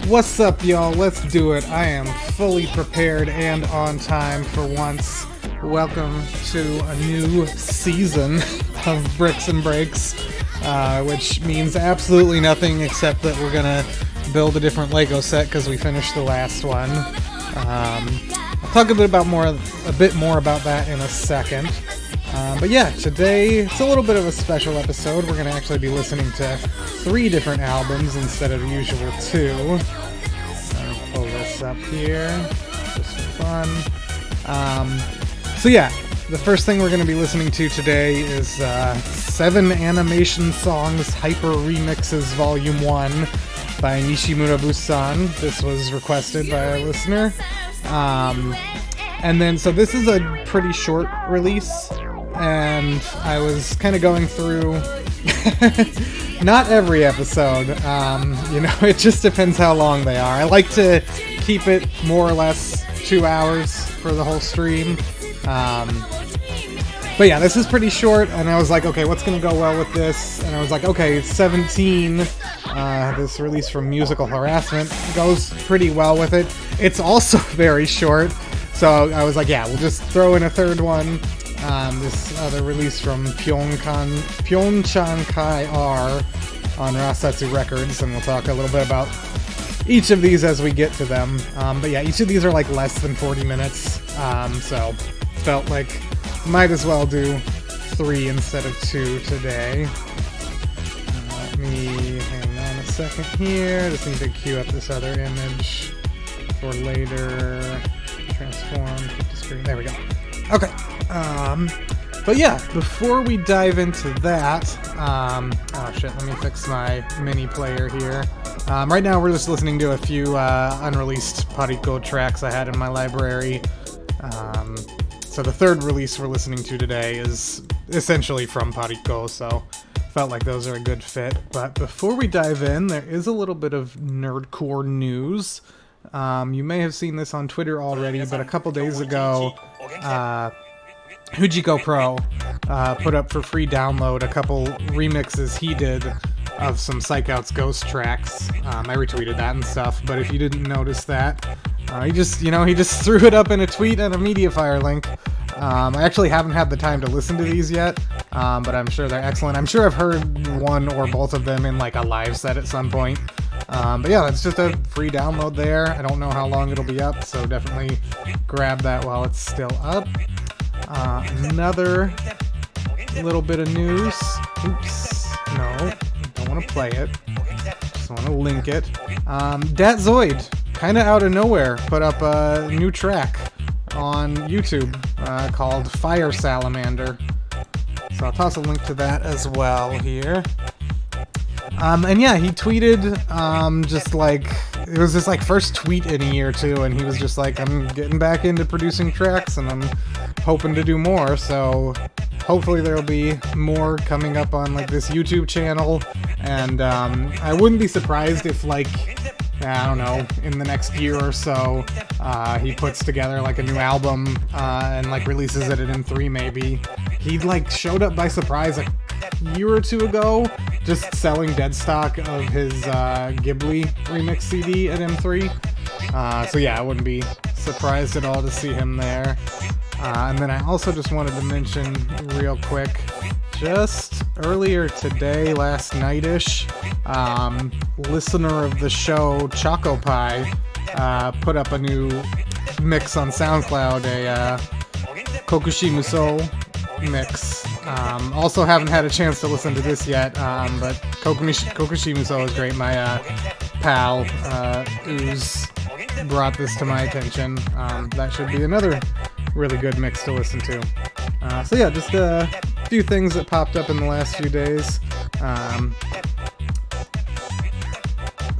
What's up, y'all? Let's do it. I am fully prepared and on time for once. Welcome to a new season of Bricks and Breaks, which means absolutely nothing except that we're gonna build a different Lego set because we finished the last one. I'll talk a bit more about that in a second. But yeah, today it's a little bit of a special episode. We're going to actually be listening to 3 different albums instead of the usual 2. I'll pull this up here just for fun. So yeah, the first thing we're going to be listening to today is 7 Animationsongs Hyper Remixes Volume 1 by西村物産. This was requested by a listener. And then, so this is a pretty short release. And I was kind of going through not every episode, it just depends how long they are. I like to keep it more or less 2 hours for the whole stream. But yeah, this is pretty short, and I was like, okay, what's going to go well with this? And I was like, okay, 17, this release from Musical Harassment goes pretty well with it. It's also very short, so I was like, yeah, we'll just throw in a third one. This other release from Yonchan Kai R on Rasatsu Records, and we'll talk a little bit about each of these as we get to them. But yeah, each of these are like less than 40 minutes, so felt like might as well do 3 instead of 2 today. Let me hang on a second here. Just need to queue up this other image for later. Transform, flip the screen. There we go. Okay. But yeah, before we dive into that, oh shit, let me fix my mini player here. Right now we're just listening to a few unreleased Pariko tracks I had in my library. So the third release we're listening to today is essentially from Pariko, so felt like those are a good fit. But before we dive in, there is a little bit of nerdcore news. You may have seen this on Twitter already, but a couple days ago, Hujiko Pro put up for free download a couple remixes he did of some Psych Out's Ghost tracks. I retweeted that and stuff, but if you didn't notice that, he just threw it up in a tweet and a Mediafire link. I actually haven't had the time to listen to these yet, but I'm sure they're excellent. I'm sure I've heard one or both of them in like a live set at some point. But yeah, that's just a free download there. I don't know how long it'll be up, so definitely grab that while it's still up. Another little bit of news. Oops, no, don't want to play it. Just want to link it. Datzoid, kind of out of nowhere, put up a new track on YouTube called Fire Salamander. So I'll toss a link to that as well here. And yeah, he tweeted just like, it was his like first tweet in a year too, and he was just like, I'm getting back into producing tracks and I'm hoping to do more, so hopefully there'll be more coming up on like this YouTube channel, and I wouldn't be surprised if like, I don't know, in the next year or so, he puts together like a new album and like releases it at M3 maybe. He like showed up by surprise a year or two ago, just selling dead stock of his Ghibli remix CD at M3. So yeah, I wouldn't be surprised at all to see him there. And then I also just wanted to mention real quick, just earlier today, last night-ish, listener of the show, Choco Pie, put up a new mix on SoundCloud, a Kokushi Muso mix. Also haven't had a chance to listen to this yet, but Kokushi Muso is great. My pal, Ooze, brought this to my attention. That should be another really good mix to listen to. So yeah, just a few things that popped up in the last few days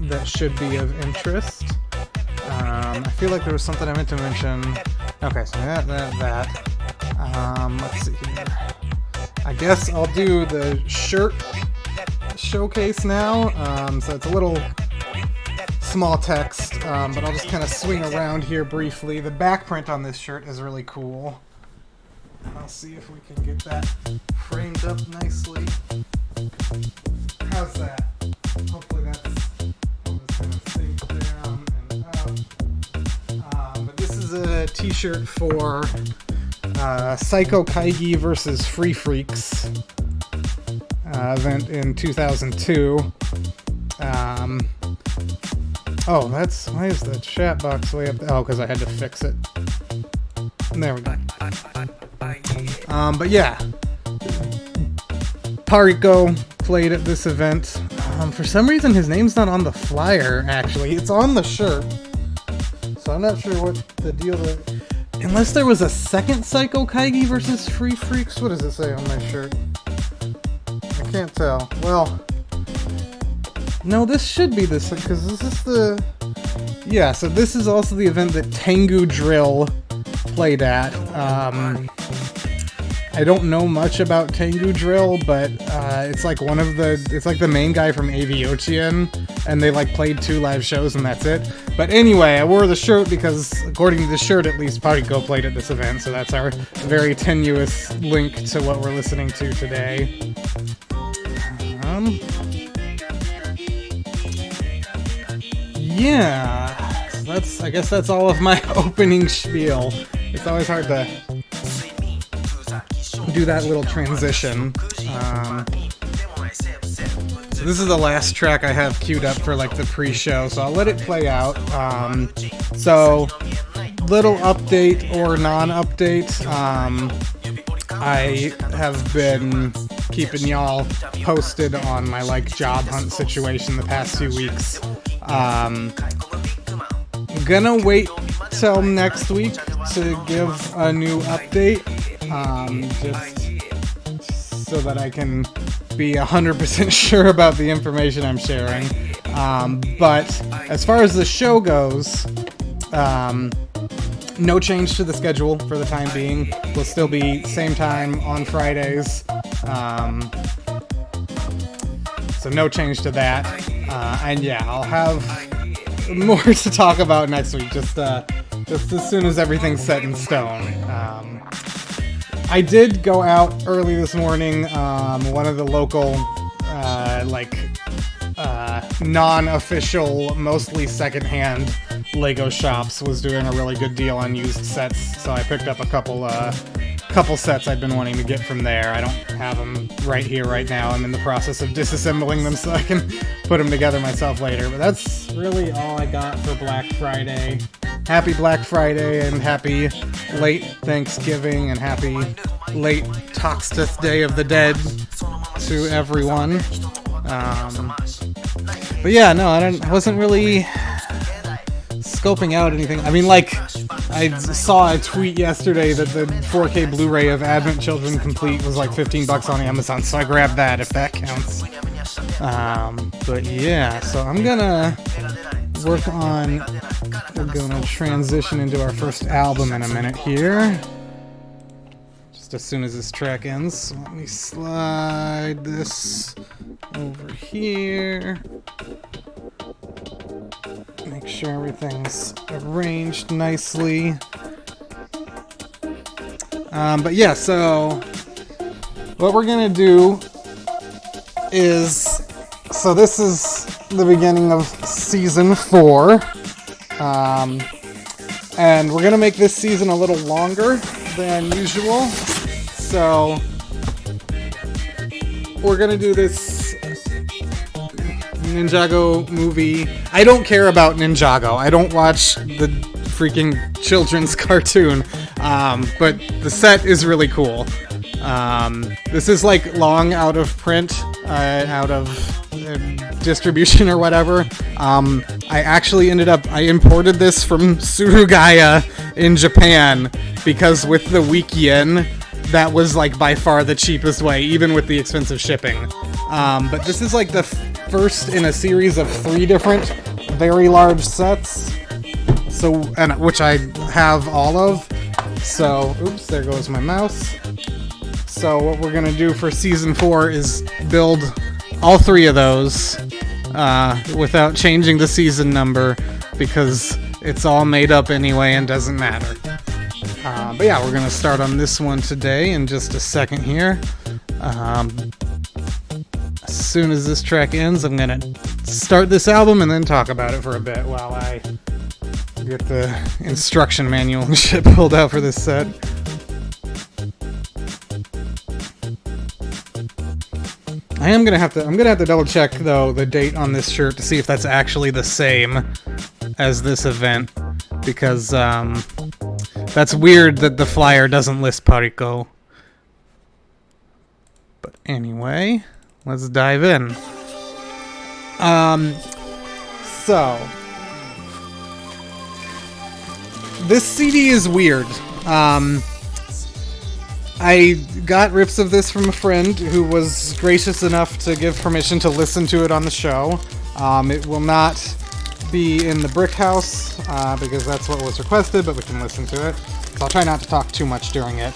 that should be of interest. I feel like there was something I meant to mention. Okay, so that. Let's see here. I guess I'll do the shirt showcase now. So it's a little small text, but I'll just kind of swing around here briefly. The back print on this shirt is really cool. I'll see if we can get that framed up nicely. How's that? Hopefully that's gonna sink down and up. But this is a t-shirt for Psycho Kaigi versus Free Freaks event in 2002. Oh, why is the chat box way up there? Oh, because I had to fix it. There we go. But yeah, Pariko played at this event. For some reason, his name's not on the flyer, actually. It's on the shirt. So I'm not sure what the deal is. Unless there was a second Psycho Kaigi versus Free Freaks. What does it say on my shirt? I can't tell. Well, no, this should be this, because this is the... Yeah, so this is also the event that Tengu Drill played at. I don't know much about Tengu Drill, but it's like it's like the main guy from Aviotien, and they like played 2 live shows and that's it. But anyway, I wore the shirt because, according to the shirt at least, Pariko played at this event, so that's our very tenuous link to what we're listening to today. Yeah, so I guess that's all of my opening spiel. It's always hard to do that little transition. So this is the last track I have queued up for like the pre-show, so I'll let it play out. So little update or non-update. I have been keeping y'all posted on my like job hunt situation the past few weeks. Gonna wait till next week to give a new update, just so that I can be 100% sure about the information I'm sharing. But as far as the show goes, no change to the schedule for the time being. We'll still be same time on Fridays. So no change to that. And yeah, I'll have more to talk about next week, just as soon as everything's set in stone. I did go out early this morning. One of the local, non-official, mostly secondhand Lego shops was doing a really good deal on used sets, so I picked up a couple sets I'd been wanting to get from there. I don't have them right here, right now. I'm in the process of disassembling them so I can put them together myself later. But that's really all I got for Black Friday. Happy Black Friday and happy late Thanksgiving and happy late Toxteth Day of the Dead to everyone. But yeah, no, I wasn't really scoping out anything. I mean, like, I saw a tweet yesterday that the 4K Blu-ray of Advent Children Complete was like $15 on Amazon, so I grabbed that, if that counts. But yeah, so I'm gonna work on, we're gonna transition into our first album in a minute here. Just as soon as this track ends. So let me slide this over here. Make sure everything's arranged nicely. But yeah, so what we're gonna do is, so this is the beginning of season 4, and we're gonna make this season a little longer than usual. So we're gonna do this Ninjago movie. I don't care about Ninjago. I don't watch the freaking children's cartoon. But the set is really cool. This is like long out of print, out of distribution or whatever. I actually I imported this from Surugaya in Japan because with the weak yen, that was like by far the cheapest way, even with the expensive shipping. But this is like the first in a series of 3 different very large sets, so, and which I have all of. So, oops, there goes my mouse. So what we're gonna do for season 4 is build all 3 of those without changing the season number, because it's all made up anyway and doesn't matter. But yeah, we're gonna start on this one today in just a second here. As soon as this track ends, I'm gonna start this album and then talk about it for a bit while I get the instruction manual and shit pulled out for this set. I'm gonna have to double check though the date on this shirt to see if that's actually the same as this event, because that's weird that the flyer doesn't list Pariko. But anyway, let's dive in. So this CD is weird. I got rips of this from a friend who was gracious enough to give permission to listen to it on the show. It will not be in the Brick House because that's what was requested, but we can listen to it. So I'll try not to talk too much during it.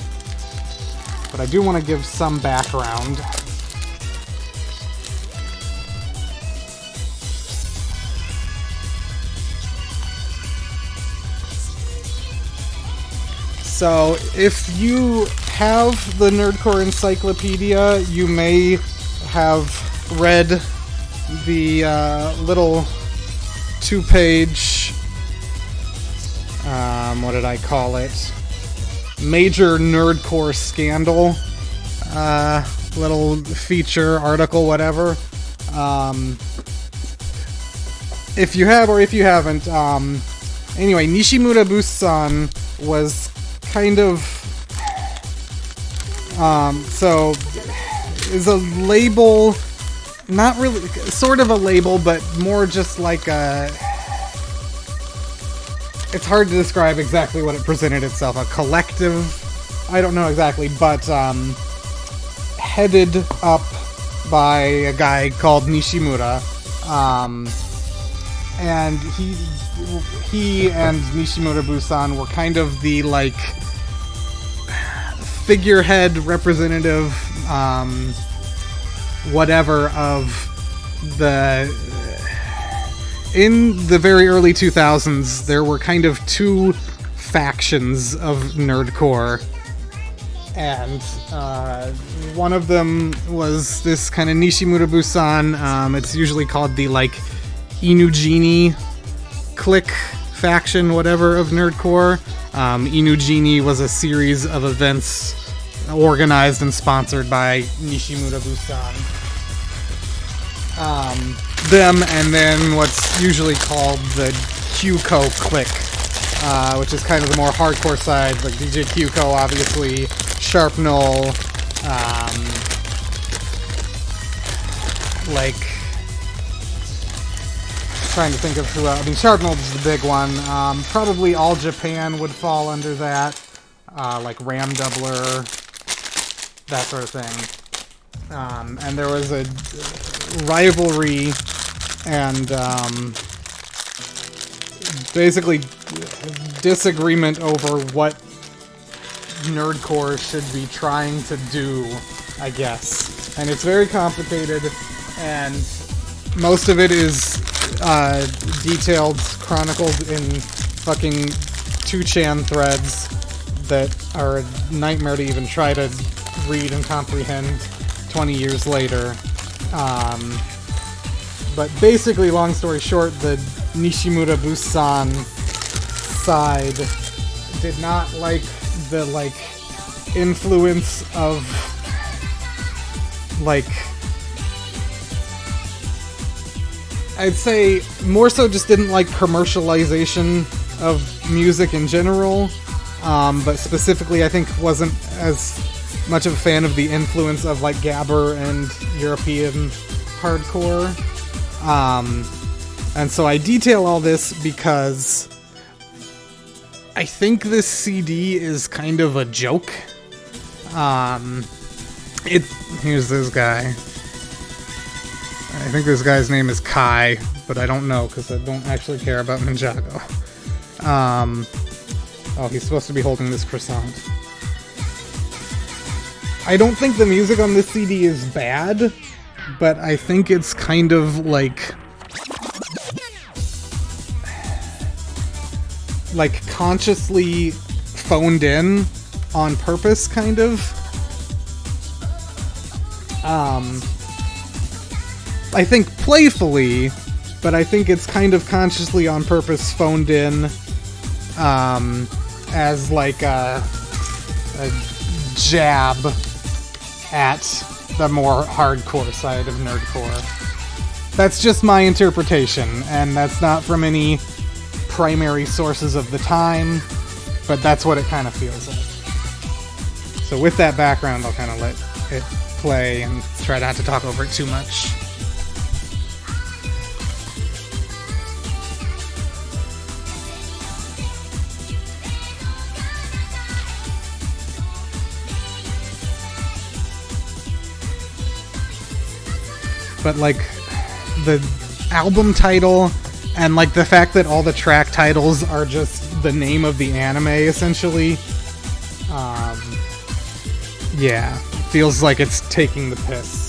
But I do want to give some background. So, if you have the Nerdcore Encyclopedia, you may have read the little 2-page, what did I call it? Major Nerdcore Scandal, little feature, article, whatever. If you have or if you haven't, anyway, Nishimura Busan was kind of, so, is a label, not really, sort of a label, but more just like a, it's hard to describe exactly what it presented itself, a collective, I don't know exactly, but, headed up by a guy called Nishimura, and he and Nishimura Busan were kind of the, like, figurehead representative, whatever, of the in the very early 2000s, there were kind of two factions of nerdcore. And one of them was this kind of Nishimura Busan. It's usually called the, like, Inugini clique faction, whatever, of nerdcore. Inugini was a series of events organized and sponsored by Nishimura Busan. Them, and then what's usually called the Kyuko clique, which is kind of the more hardcore side, like DJ Kyuko, obviously, Sharpnull, like, trying to think of who else. I mean, Sharpnull is the big one. Probably All Japan would fall under that, like Ram Doubler, that sort of thing. And there was a rivalry and basically disagreement over what nerdcore should be trying to do, I guess. And it's very complicated, and most of it is detailed, chronicled in fucking 2chan threads that are a nightmare to even try to read and comprehend 20 years later. But basically, long story short, the Nishimura Busan side did not like the, like, influence of, like, I'd say more so just didn't like commercialization of music in general, but specifically I think wasn't as much of a fan of the influence of, like, Gabber and European hardcore. And so I detail all this because I think this CD is kind of a joke. Here's this guy. I think this guy's name is Kai, but I don't know because I don't actually care about Ninjago. Oh, he's supposed to be holding this croissant. I don't think the music on this CD is bad, but I think it's kind of like consciously phoned in on purpose, kind of. I think playfully, but I think it's kind of consciously on purpose phoned in as like a jab at the more hardcore side of nerdcore. That's just my interpretation, and that's not from any primary sources of the time, but that's what it kind of feels like. So with that background, I'll kind of let it play and try not to talk over it too much. But, like, the album title and, like, the fact that all the track titles are just the name of the anime, essentially, yeah, feels like it's taking the piss.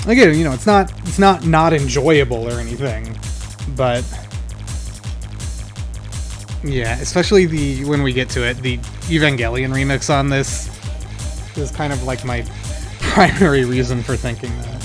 Again, you know, it's not enjoyable or anything, but yeah, especially when we get to it, the Evangelion remix on this is kind of like my primary reason for thinking that.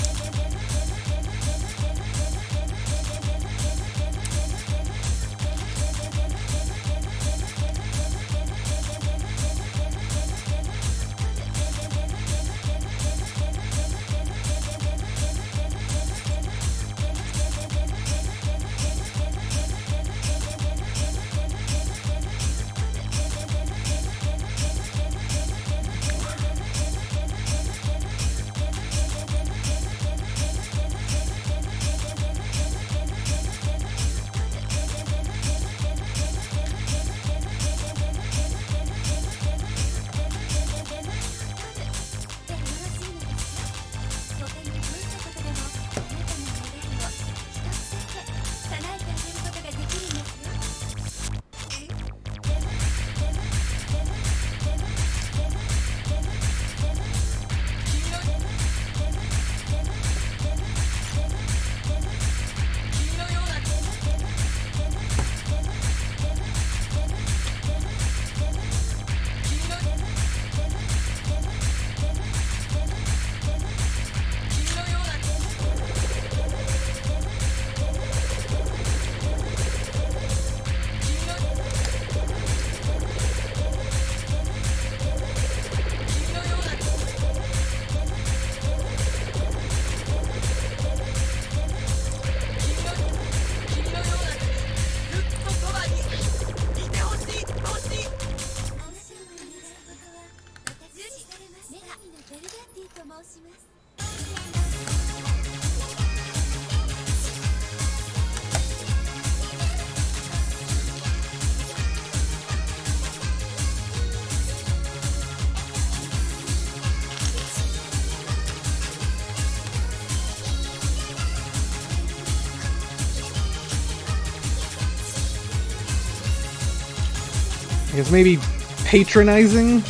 I guess maybe patronizing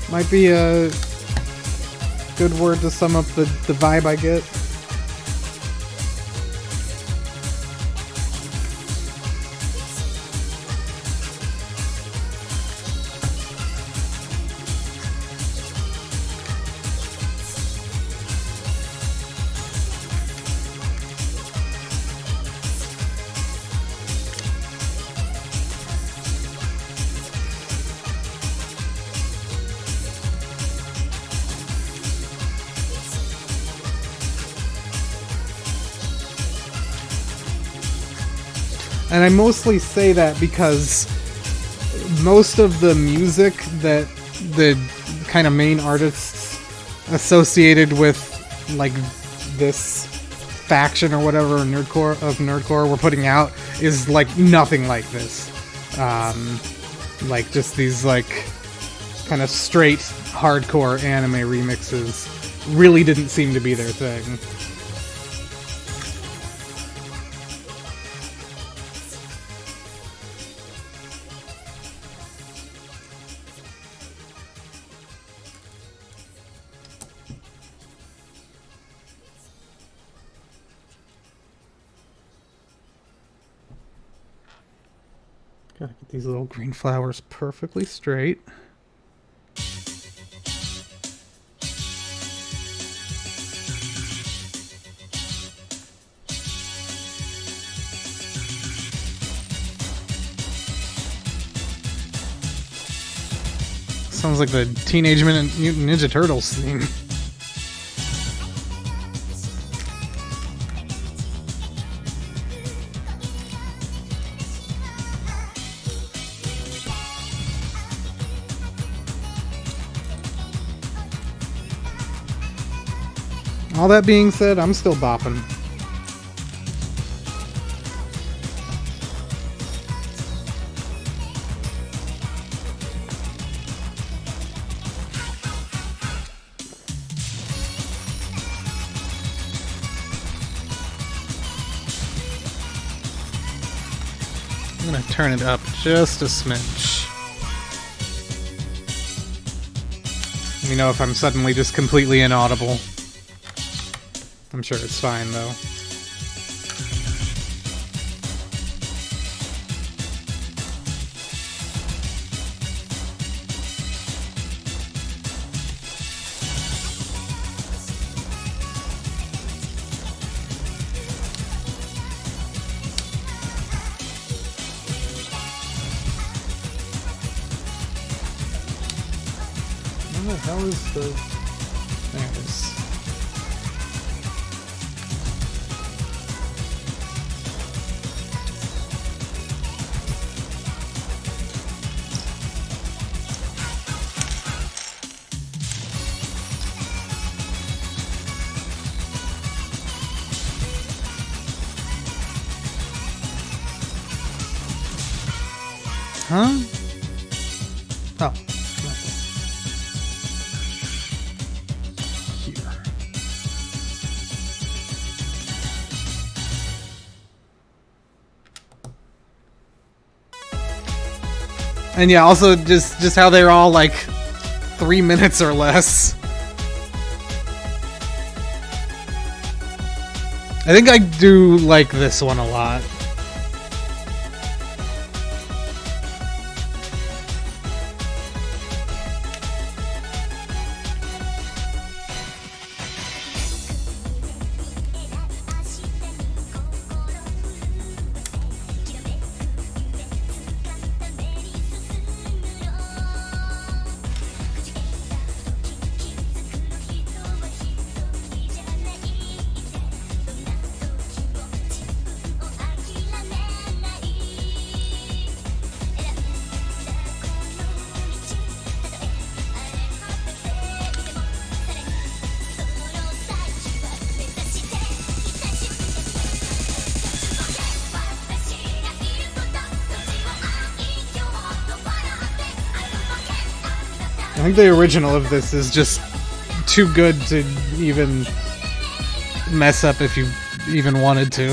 might be a good word to sum up the vibe I get. And I mostly say that because most of the music that the kind of main artists associated with like this faction or whatever nerdcore were putting out is like nothing like this. Like just these like kind of straight hardcore anime remixes really didn't seem to be their thing. Gotta get these little green flowers perfectly straight. Sounds like the Teenage Mutant Ninja Turtles theme. All that being said, I'm still bopping. I'm gonna turn it up just a smidge. Let me know if I'm suddenly just completely inaudible. I'm sure it's fine, though. Where the hell is the... There it is. Huh? Oh. Here. And yeah, also just how they're all like 3 minutes or less. I think I do like this one a lot. I think the original of this is just too good to even mess up if you even wanted to.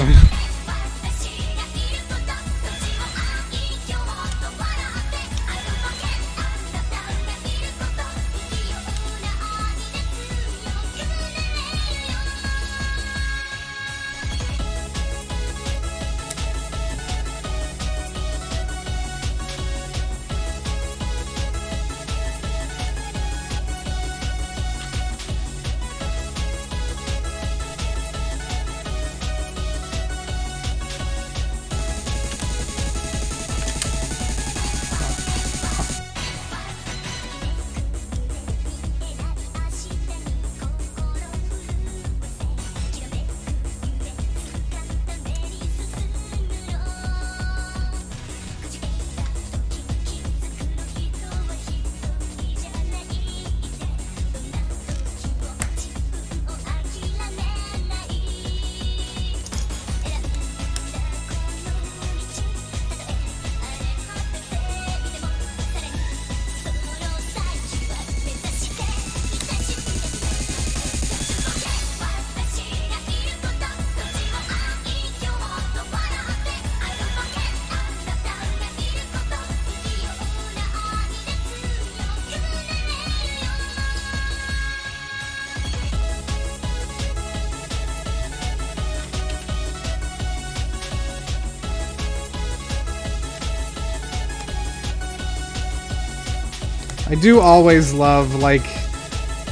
I do always love, like,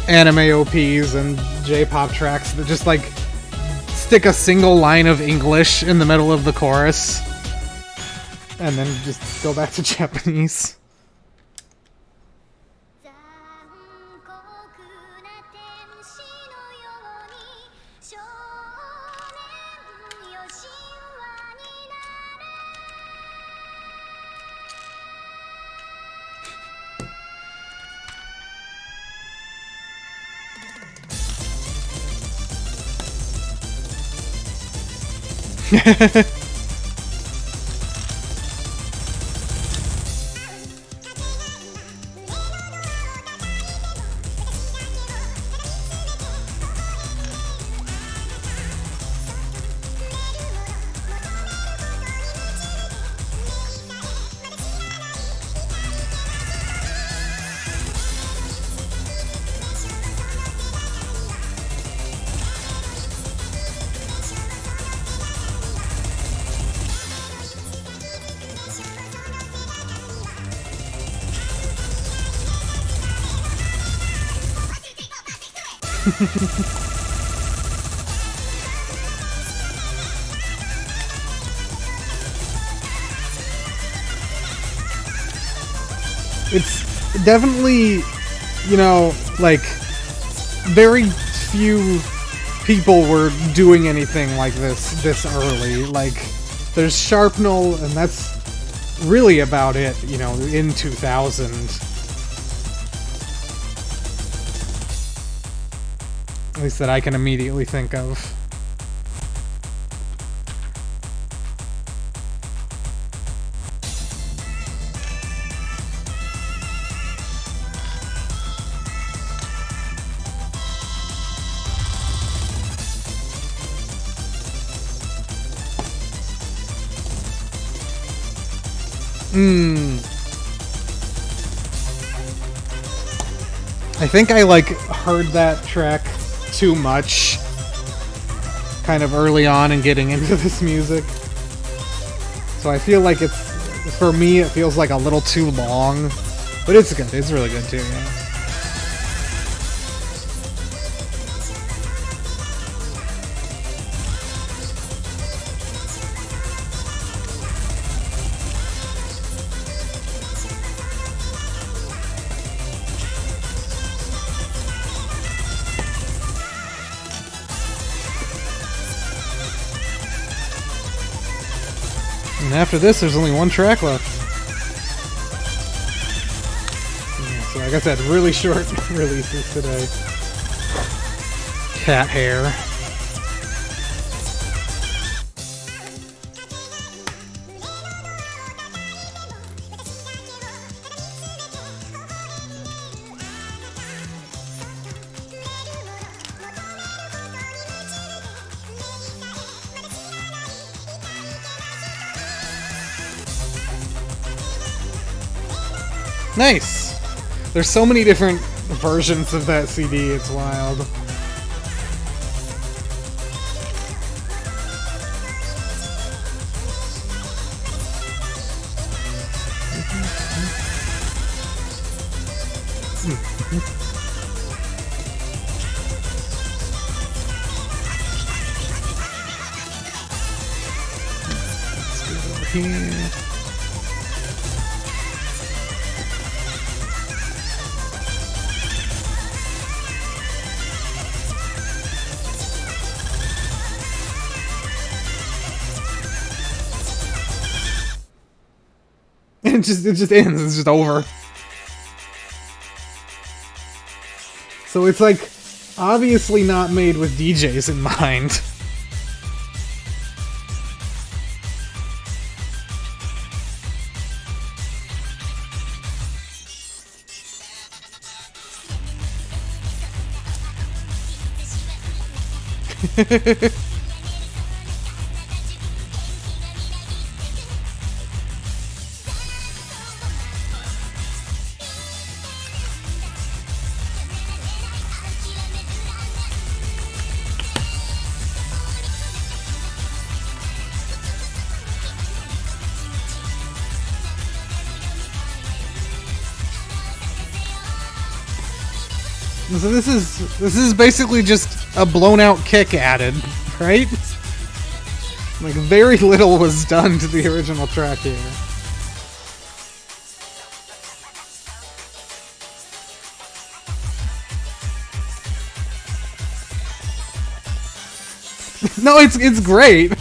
anime OPs and J-pop tracks that just, like, stick a single line of English in the middle of the chorus. And then just go back to Japanese. It's definitely, you know, like, very few people were doing anything like this early. Like, there's Sharpnel, and that's really about it, you know, in 2000. At least that I can immediately think of. I think I, like, heard that track too much kind of early on in getting into this music. So I feel like it's, for me, it feels like a little too long. But it's good. It's really good too, yeah. And after this, there's only one track left. Yeah, so like I said, really short releases today. Cat hair. Nice! There's so many different versions of that CD, it's wild. Let's go over here. It just ends. It's just over. So it's like obviously not made with DJs in mind. So this is basically just a blown out kick added, right? Like very little was done to the original track here. No, it's great.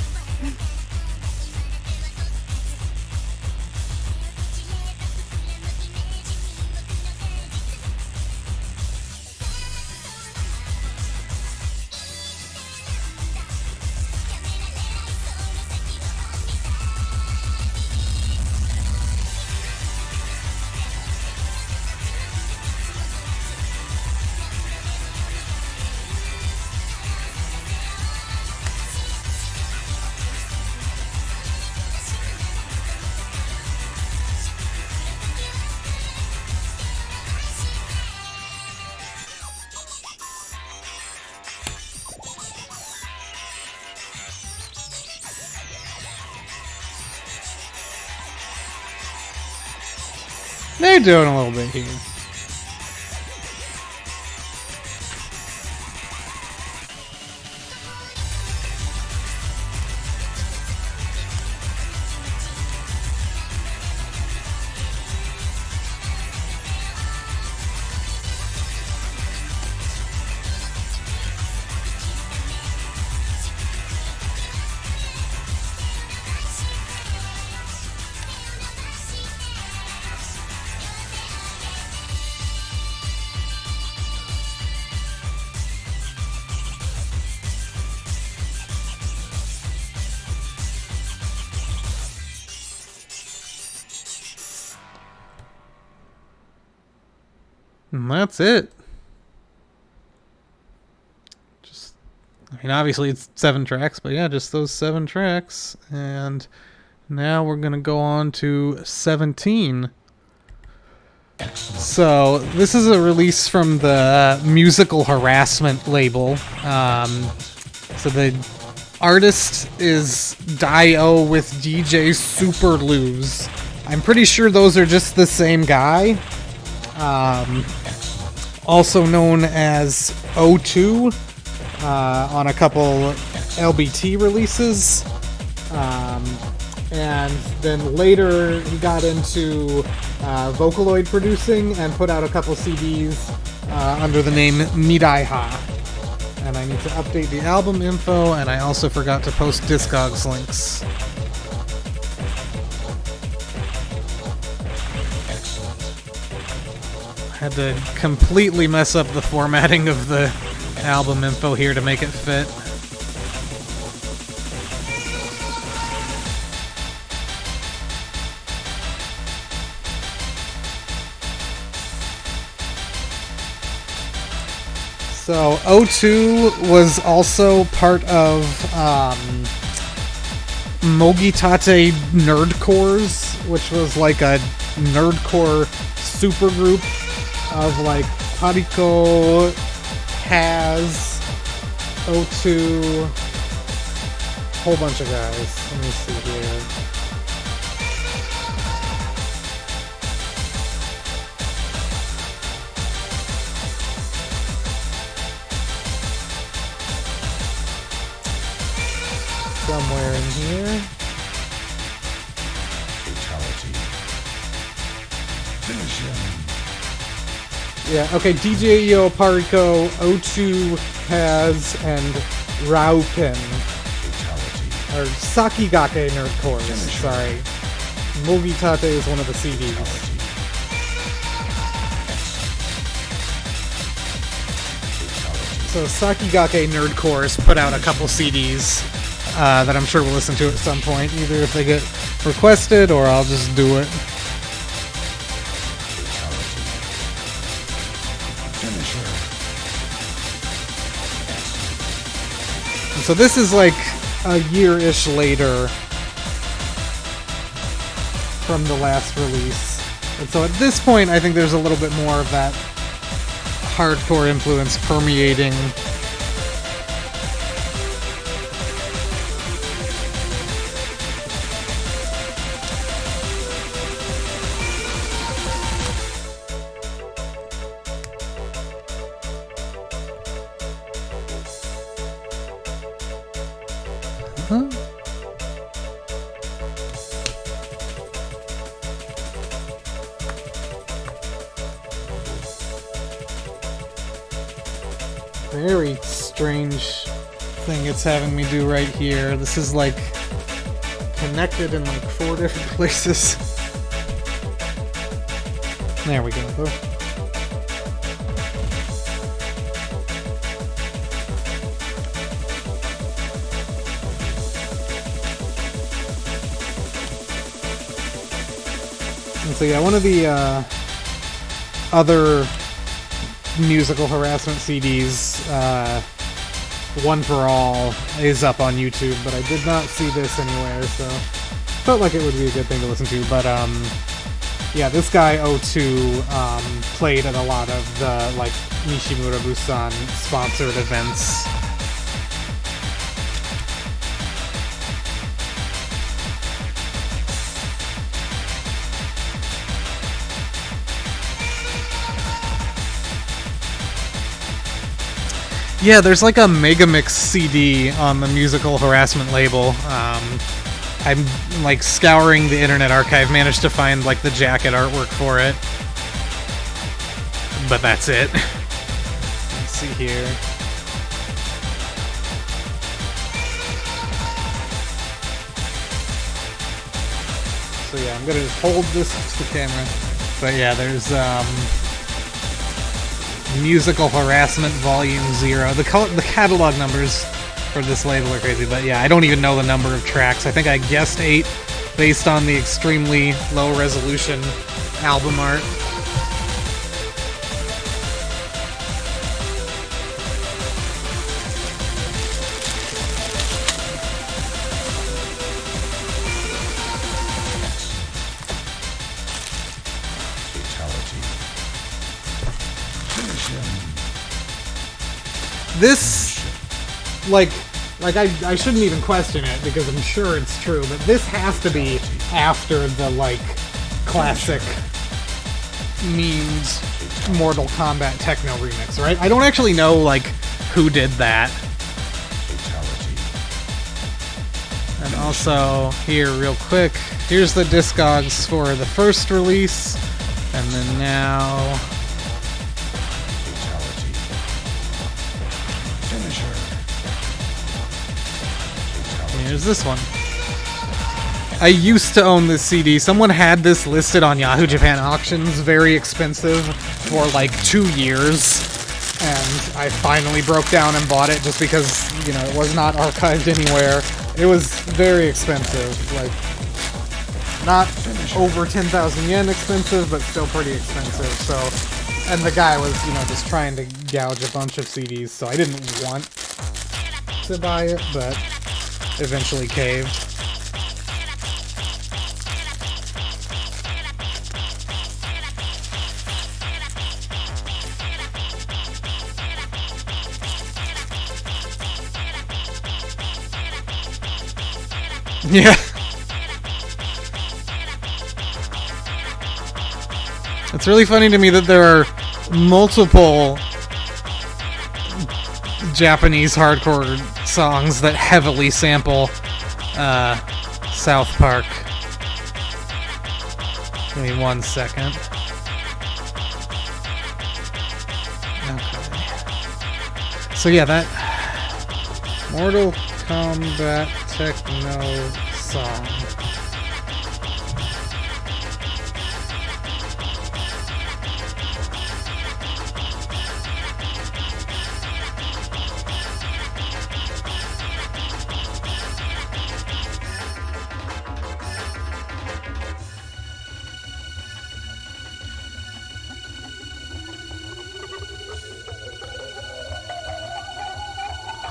They're doing a little bit here. And that's it. I mean, obviously it's 7 tracks, but yeah, just those 7 tracks. And now we're going to go on to 17. So this is a release from the Musical Harassment label. So the artist is Dai-Oh with DJ Super Lose. I'm pretty sure those are just the same guy. Also known as O2 on a couple LBT releases. And then later he got into Vocaloid producing and put out a couple CDs under the name Nidaiha. And I need to update the album info, and I also forgot to post Discogs links. I had to completely mess up the formatting of the album info here to make it fit. So O2 was also part of Mogitate Nerdcores, which was like a nerdcore supergroup of like Pariko, Has, O2, whole bunch of guys. Let me see here. Somewhere in here. Fatality. Finish him. Yeah, okay, DJ Yo, Pariko, O2, Has, and Raupen. Fatality. Or Sakigake Nerdcore, sorry. Mogitate is one of the CDs. Fatality. So Sakigake Nerdcores put out a couple CDs that I'm sure we'll listen to at some point, either if they get requested or I'll just do it. And so this is like a year-ish later from the last release. And so at this point, I think there's a little bit more of that hardcore influence permeating. very strange thing it's having me do right here. This is like connected in like 4 different places. There we go. And so yeah, one of the other musical harassment CDs, One for All, is up on YouTube, but I did not see this anywhere, so felt like it would be a good thing to listen to. But yeah, this guy O2 played at a lot of the like西村物産sponsored events. Yeah, there's like a Megamix CD on the musical harassment label. I'm like scouring the Internet Archive, managed to find like the jacket artwork for it. But that's it. Let's see here. So yeah, I'm gonna hold this to the camera. But yeah, there's Musical Harassment Volume 0. The catalog numbers for this label are crazy, but yeah, I don't even know the number of tracks. I think I guessed 8 based on the extremely low resolution album art. This, like I shouldn't even question it because I'm sure it's true, but this has to be after the, like, classic memed Mortal Kombat techno remix, right? I don't actually know, like, who did that. And also, here, real quick, here's the Discogs for the first release, and then now... Here's this one. I used to own this CD. Someone had this listed on Yahoo Japan Auctions, very expensive, for like 2 years. And I finally broke down and bought it just because, you know, it was not archived anywhere. It was very expensive. Like, not over 10,000 yen expensive, but still pretty expensive. So, and the guy was, you know, just trying to gouge a bunch of CDs, so I didn't want to buy it, but eventually caved. Yeah. It's really funny to me that there are multiple Japanese hardcore songs that heavily sample South Park. Give me 1 second. Okay. So yeah, that Mortal Kombat techno song.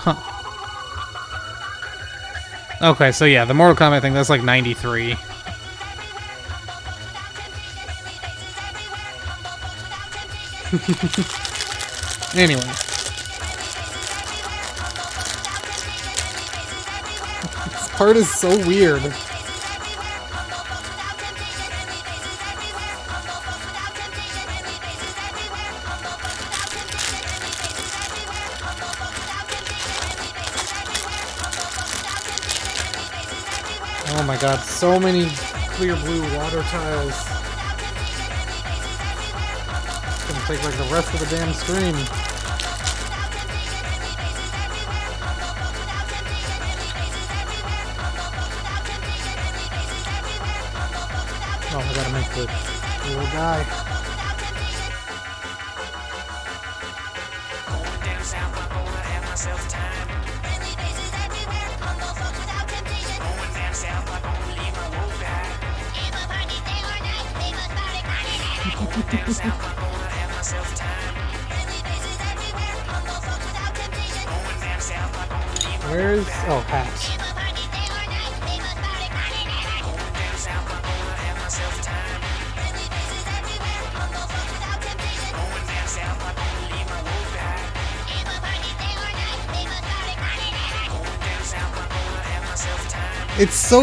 Huh. Okay, so yeah, the Mortal Kombat thing, that's like 93. Anyway. This part is so weird. Oh my god, so many clear blue water tiles. It's gonna take like the rest of the damn screen. Oh, I gotta make the little guy. Where's... oh, hats. It's so...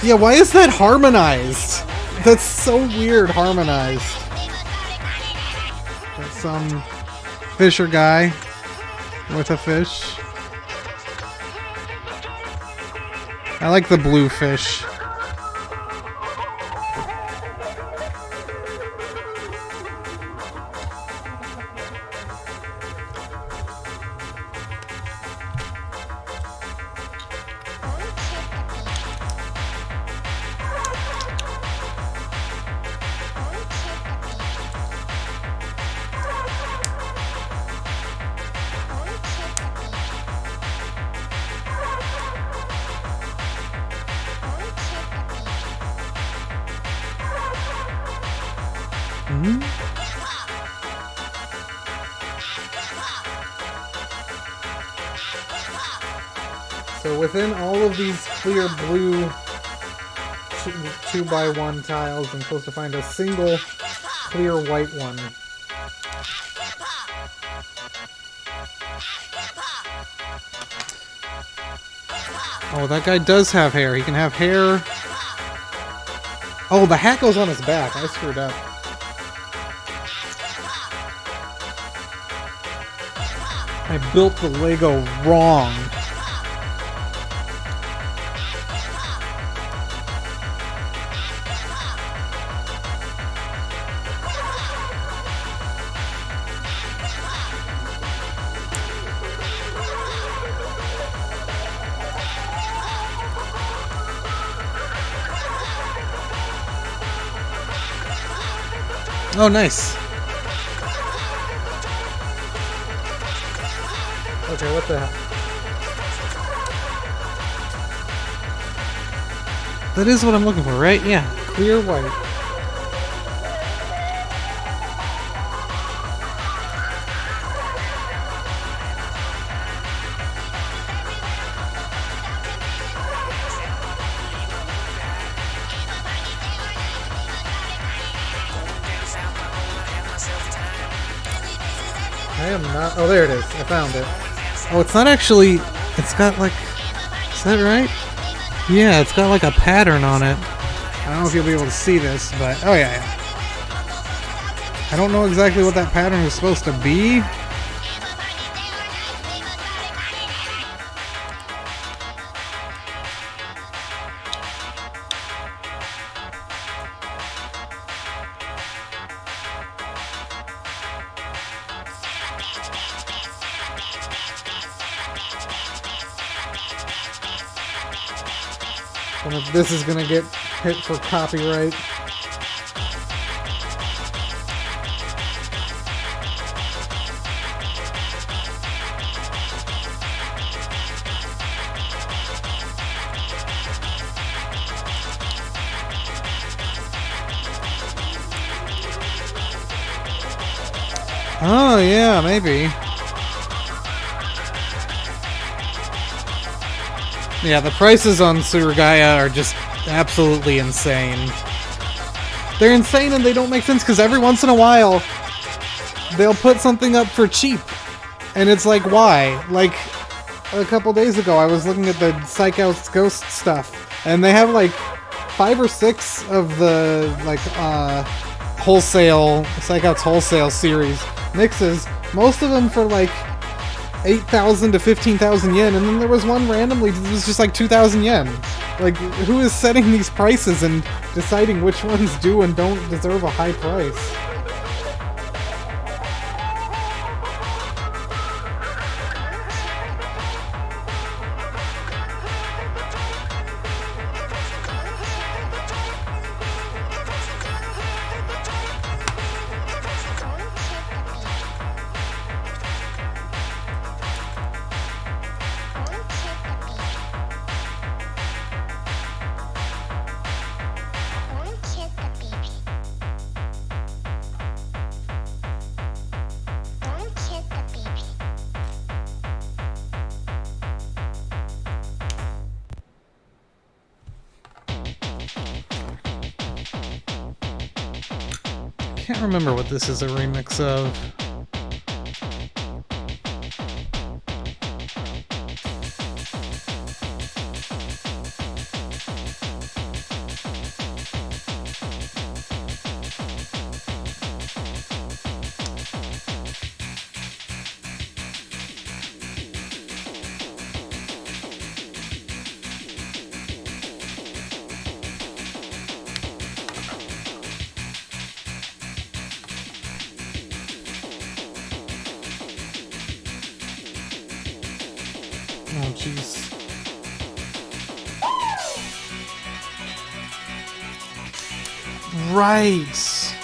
yeah, why is that harmonized? That's so weird, harmonized. That's some fisher guy with a fish. I like the blue fish. So within all of these clear blue 2x1 tiles, I'm supposed to find a single clear white one. Oh, that guy does have hair. He can have hair. Oh, the hat goes on his back. I screwed up. I built the Lego wrong. Oh, nice. Okay, what the hell? That is what I'm looking for, right? Yeah, clear white. I am not... oh, there it is. I found it. Oh, it's not actually... it's got like... is that right? Yeah, it's got like a pattern on it. I don't know if you'll be able to see this, but... oh, yeah, yeah. I don't know exactly what that pattern is supposed to be. And if this is gonna get hit for copyright. Oh yeah, maybe. Yeah, the prices on Surugaya are just absolutely insane. They're insane and they don't make sense because every once in a while they'll put something up for cheap. And it's like, why? Like, a couple days ago I was looking at the Psych Out's Ghost stuff and they have like 5 or 6 of the like wholesale Psych Out's wholesale series mixes, most of them for like 8,000 to 15,000 yen, and then there was one randomly that was just like 2,000 yen. Like, who is setting these prices and deciding which ones do and don't deserve a high price? can't remember what this is a remix of. Oh, jeez. Right.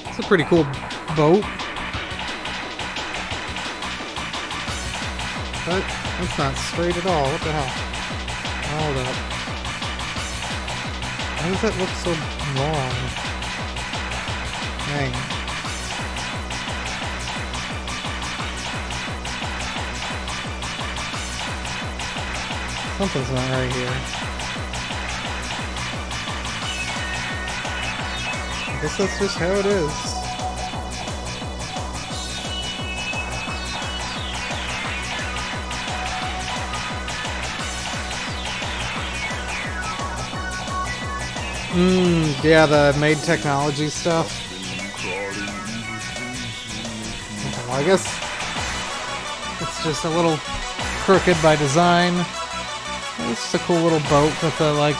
It's a pretty cool boat. But that's not straight at all. What the hell? Hold up. Why does that look so long? Dang. Something's not right here. I guess that's just how it is. Yeah, the made technology stuff. Well, I guess it's just a little crooked by design. It's just a cool little boat with a, like,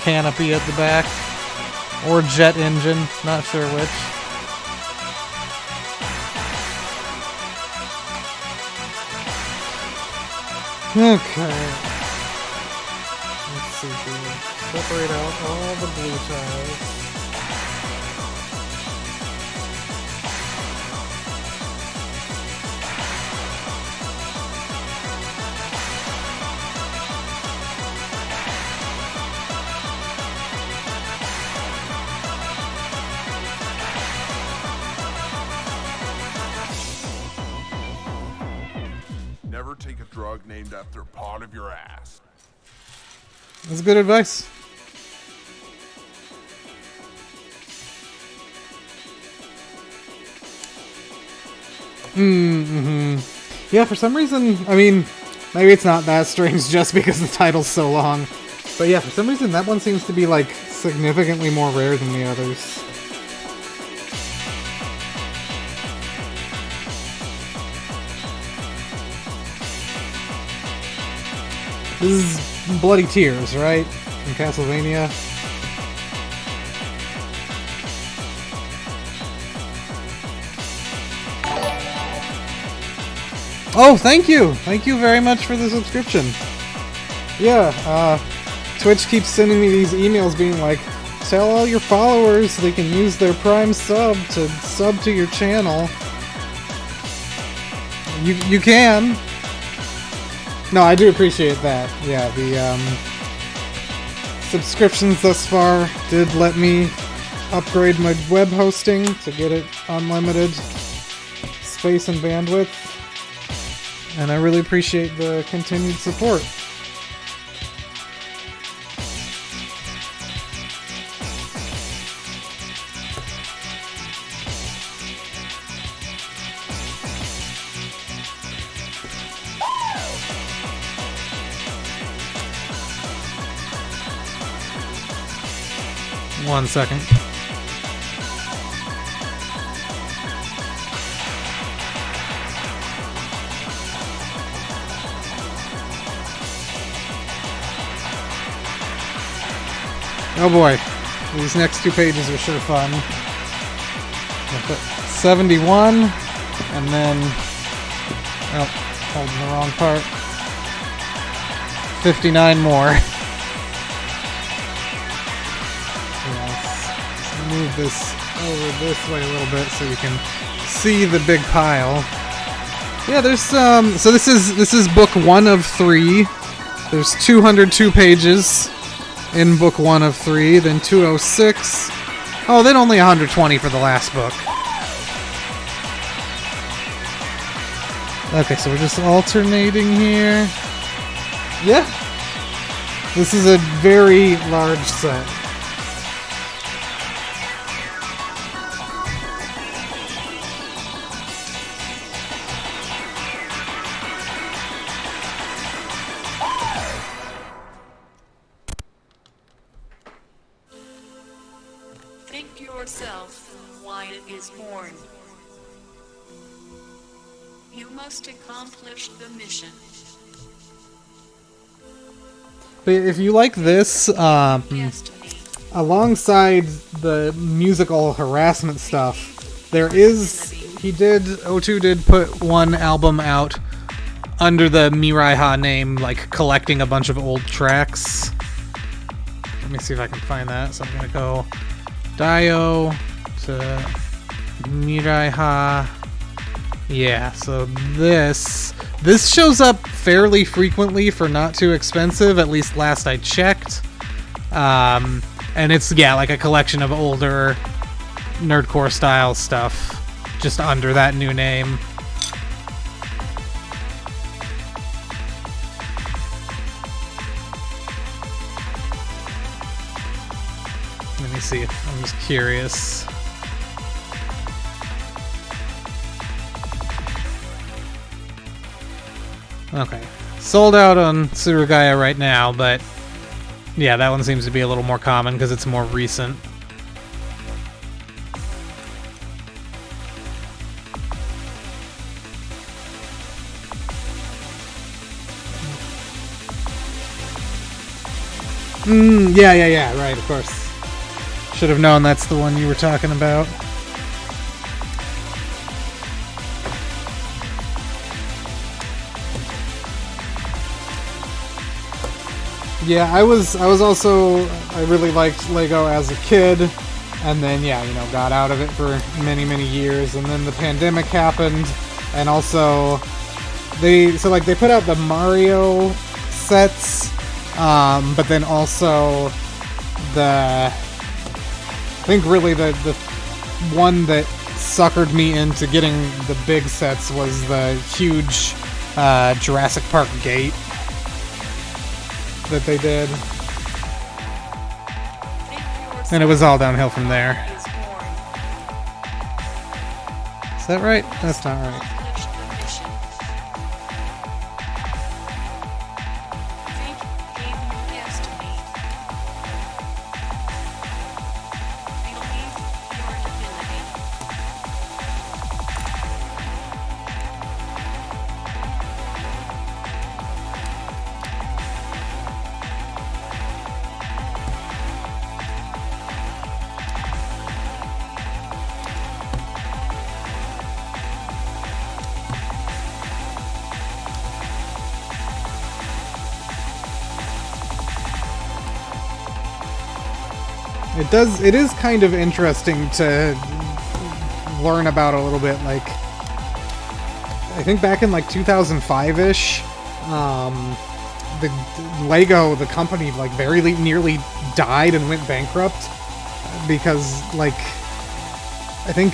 canopy at the back. Or jet engine, not sure which. Okay. Let's see here. Separate out all the blue tiles. Never take a drug named after part of your ass. That's good advice. Yeah, for some reason, I mean, maybe it's not that strange just because the title's so long. But yeah, for some reason that one seems to be, like, significantly more rare than the others. This is Bloody Tears, right? From Castlevania. Oh, thank you! Thank you very much for the subscription. Yeah, Twitch keeps sending me these emails being like, tell all your followers they can use their Prime sub to sub to your channel. You can. No, I do appreciate that. Yeah, the subscriptions thus far did let me upgrade my web hosting to get it unlimited space and bandwidth. And I really appreciate the continued support. One second. Oh boy, these next 2 pages are sure fun. 71, and then, oh, holding the wrong part. 59 more. Let's move this over this way a little bit so you can see the big pile. Yeah, there's so this is book 1 of 3. There's 202 pages in book 1 of 3, then 206. Oh, then only 120 for the last book. Okay, so we're just alternating here. Yeah. This is a very large set. Think yourself why it is born. You must accomplish the mission. But if you like this, alongside the musical harassment stuff, O2 did put one album out under the Miraiha name, like collecting a bunch of old tracks. Let me see if I can find that. So I'm gonna go Dai-Oh to Miraiha. Yeah, so this shows up fairly frequently for not too expensive, at least last I checked. And it's, yeah, like a collection of older nerdcore style stuff just under that new name. Let me see. I'm just curious. Okay. Sold out on Surugaya right now, but yeah, that one seems to be a little more common because it's more recent. Yeah, right, of course. Should have known that's the one you were talking about. Yeah, I really liked Lego as a kid, and then, yeah, you know, got out of it for many, many years, and then the pandemic happened, and also, they put out the Mario sets, but then also I think really the one that suckered me into getting the big sets was the huge Jurassic Park gate that they did. And it was all downhill from there. Is that right? That's not right. It is kind of interesting to learn about a little bit, like, I think back in like 2005-ish, the Lego, the company, like very nearly died and went bankrupt because, like, I think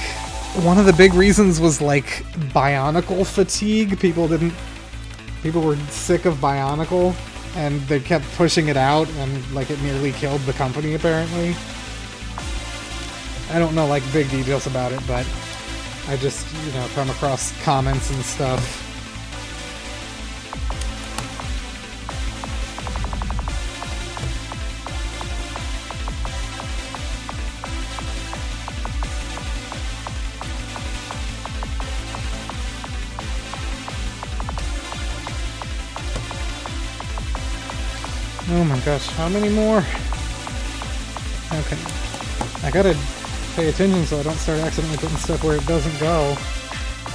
one of the big reasons was like Bionicle fatigue. People were sick of Bionicle and they kept pushing it out, and like it nearly killed the company apparently. I don't know like big details about it, but I just, you know, come across comments and stuff. Oh my gosh, how many more? Okay. I gotta pay attention so I don't start accidentally putting stuff where it doesn't go.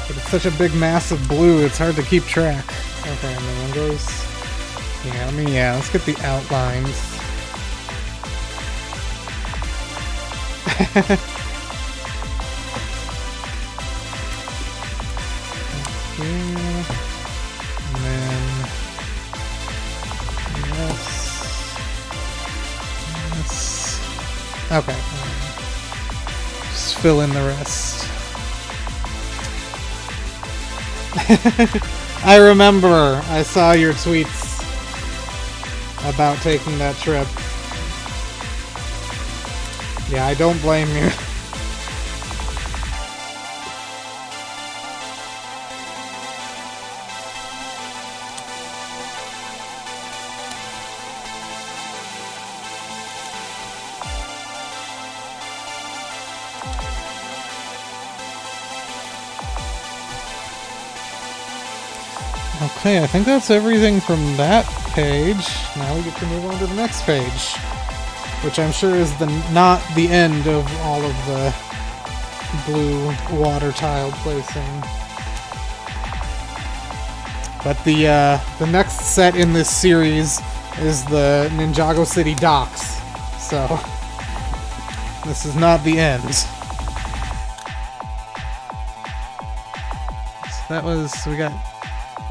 But it's such a big mass of blue, it's hard to keep track. Okay, and then one goes... Yeah, let's get the outlines. Yeah. And then... Yes. Okay. Just fill in the rest. I remember. I saw your tweets about taking that trip. Yeah, I don't blame you. Okay, I think that's everything from that page. Now we get to move on to the next page, which I'm sure is not the end of all of the blue water tile placing. But the next set in this series is the Ninjago City docks, so this is not the end. So that was, we got...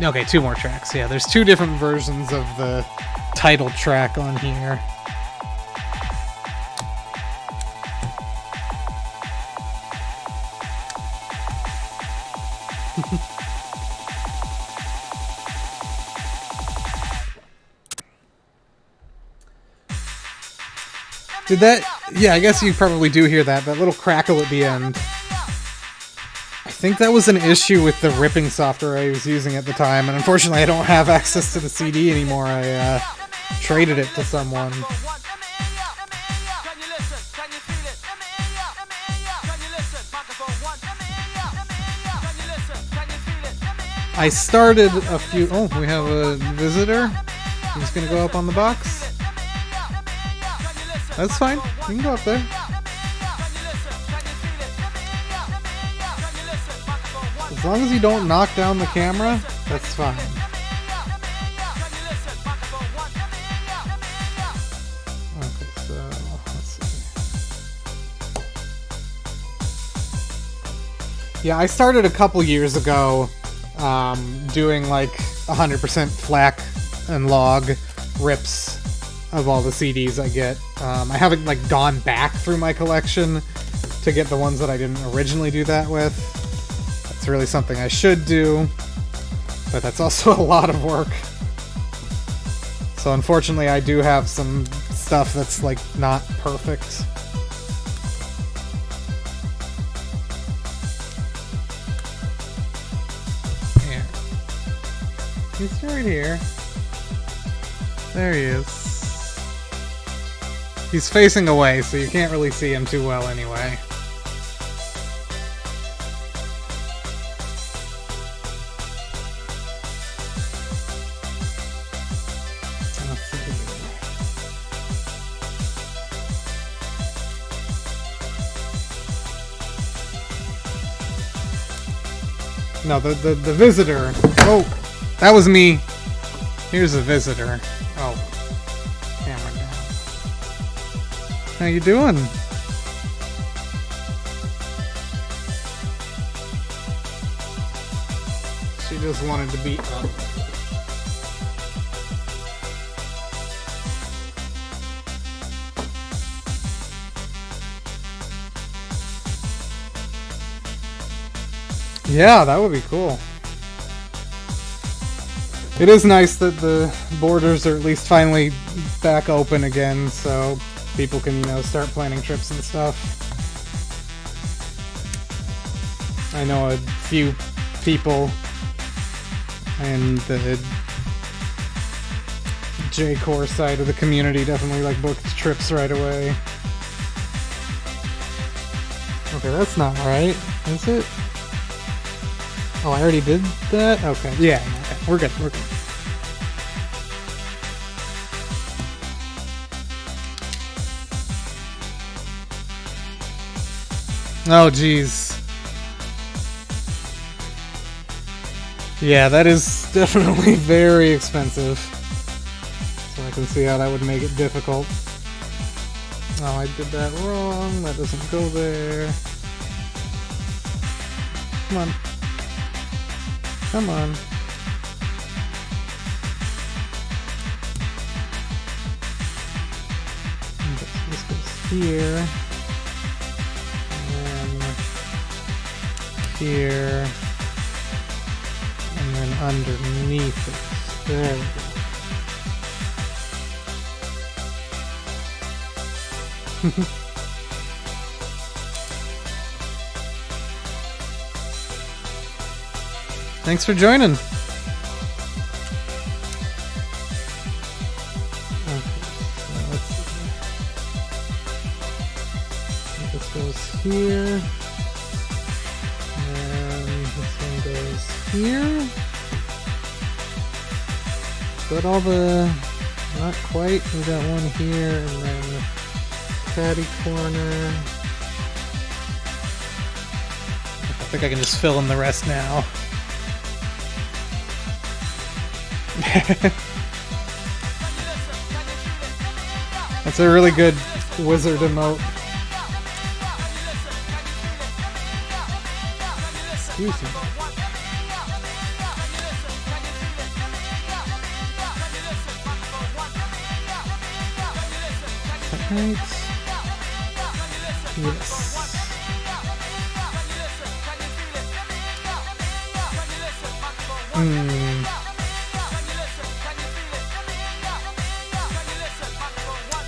Okay, 2 more tracks. Yeah, there's 2 different versions of the title track on here. Did that... Yeah, I guess you probably do hear that little crackle at the end. I think that was an issue with the ripping software I was using at the time, and unfortunately I don't have access to the CD anymore. I traded it to someone. I started a few... Oh, we have a visitor. He's gonna go up on the box. That's fine. You can go up there. As long as you don't knock down the camera, that's fine. Okay, so let's see. Yeah, I started a couple years ago doing like 100% FLAC and log rips of all the CDs I get. I haven't like gone back through my collection to get the ones that I didn't originally do that with. It's really something I should do, but that's also a lot of work. So unfortunately I do have some stuff that's like not perfect. Here. He's right here. There he is. He's facing away, so you can't really see him too well anyway. No, the visitor. Oh, that was me. Here's the visitor. Oh, camera down. How you doing? She just wanted to be up. Yeah, that would be cool. It is nice that the borders are at least finally back open again, so people can, you know, start planning trips and stuff. I know a few people in the J-Core side of the community definitely like booked trips right away. Okay, that's not right, is it? Oh, I already did that? Okay. Yeah, okay. We're good. We're good. Oh, geez. Yeah, that is definitely very expensive. So I can see how that would make it difficult. Oh, I did that wrong. That doesn't go there. Come on. Come on. Okay, so this goes here. And then here. And then underneath it. There we go. Thanks for joining. This goes here. And this one goes here. But all the... not quite. We got one here and then caddy corner. I think I can just fill in the rest now. That's a really good wizard emote. Excuse me. Right. Yes.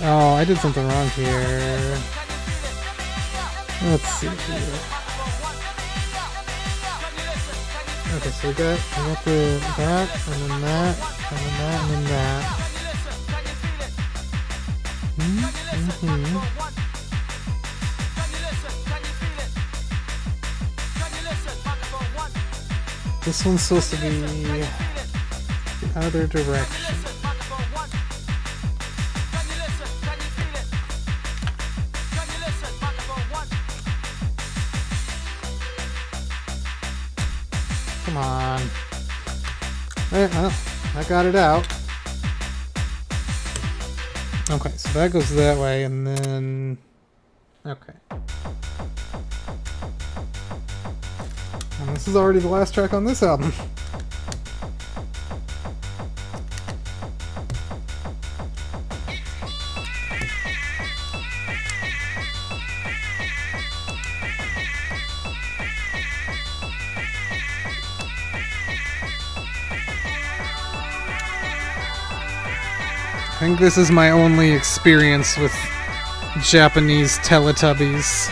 Oh, I did something wrong here. Let's see here. Okay, so we got the that, and then that, and then that, and then that. This one's supposed to be the other direction. Come on. There, well, I got it out. Okay, so that goes that way, and then... okay. And this is already the last track on this album. I think this is my only experience with Japanese Teletubbies.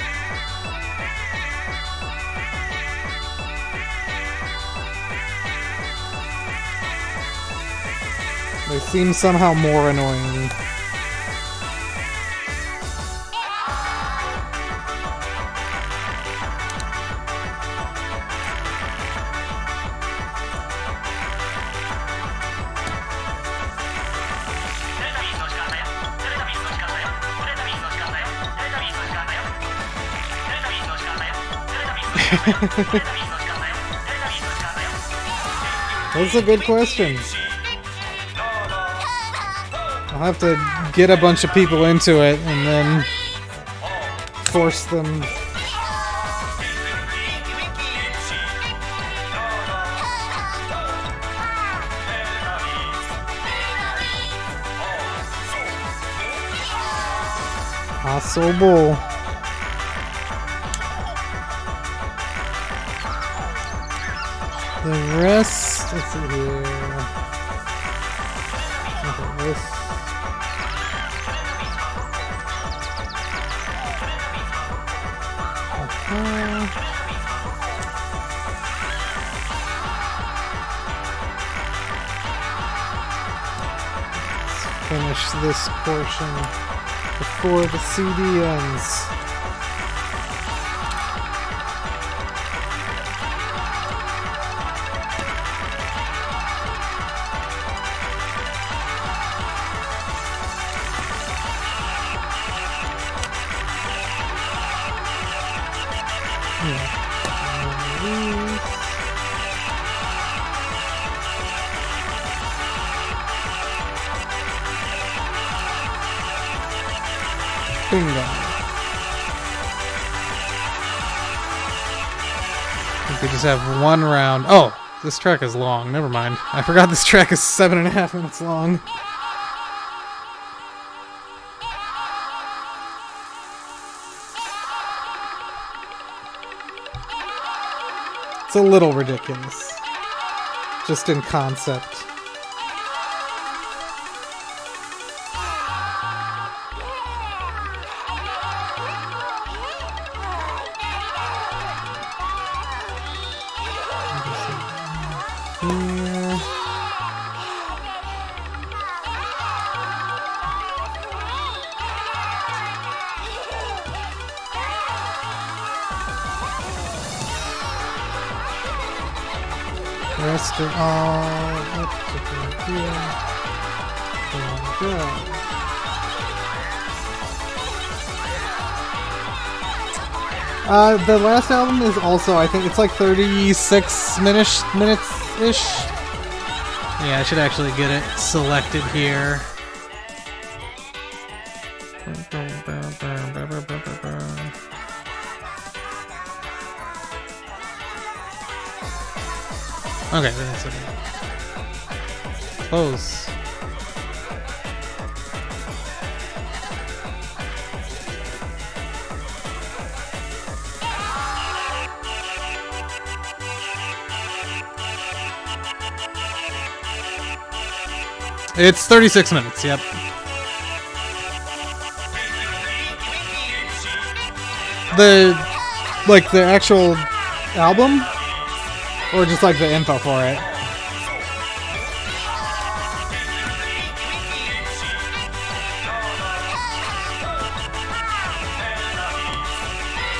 They seem somehow more annoying. That's a good question. I'll have to get a bunch of people into it and then force them. Possible. The rest, let's see here. Okay, this. Let's finish this portion before the CD ends. Bingo. I think we just have one round. Oh, this track is long. Never mind. I forgot this track is 7.5 minutes long. It's a little ridiculous. Just in concept. Rest of all here. The last album is also, I think it's like 36 minutes-ish. Yeah, I should actually get it selected here. Okay, that's okay. Close. It's 36 minutes, yep. The actual album? Or just like the info for it?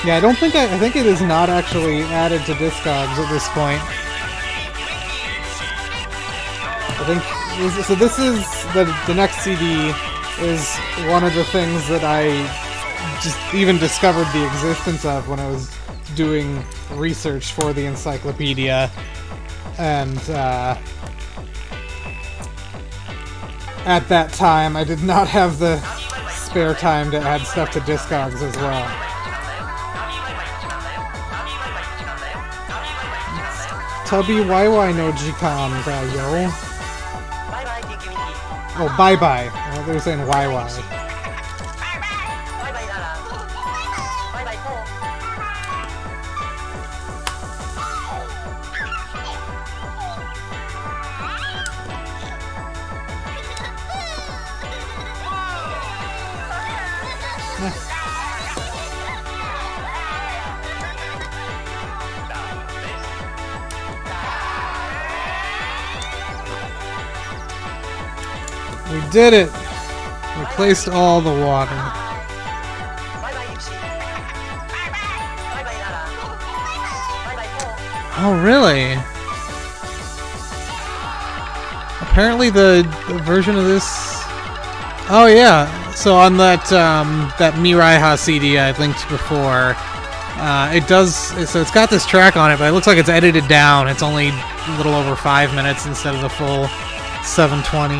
Yeah, I think it is not actually added to Discogs at this point. I think, so this is, the next CD is one of the things that I just even discovered the existence of when I was doing research for the encyclopedia, and at that time I did not have the spare time to add stuff to Discogs as well. Tubby YY no Jikan Dai-Oh. Oh, bye bye. Well, they're saying YY. We did it! Replaced all the water. Oh, really? Apparently the version of this... Oh, yeah. So on that Miraiha CD I linked before, it does... So it's got this track on it, but it looks like it's edited down. It's only a little over 5 minutes instead of the full 720.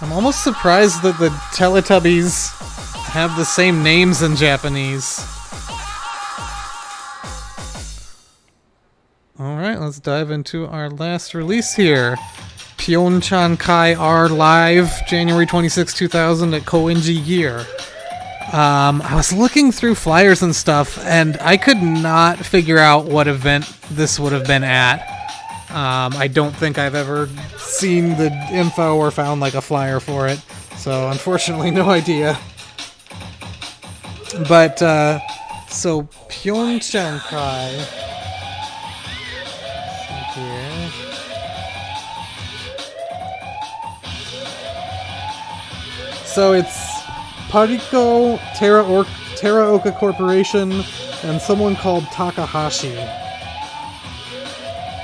I'm almost surprised that the Teletubbies have the same names in Japanese. Alright, let's dive into our last release here. Pyeongchang Kai R Live, January 26, 2000 at Koen Gear. I was looking through flyers and stuff, and I could not figure out what event this would have been at. I don't think I've ever seen the info or found like a flyer for it, so unfortunately no idea. But, so Pyeongchang Kai here. So it's Pariko Teraoka Corporation and someone called Takahashi.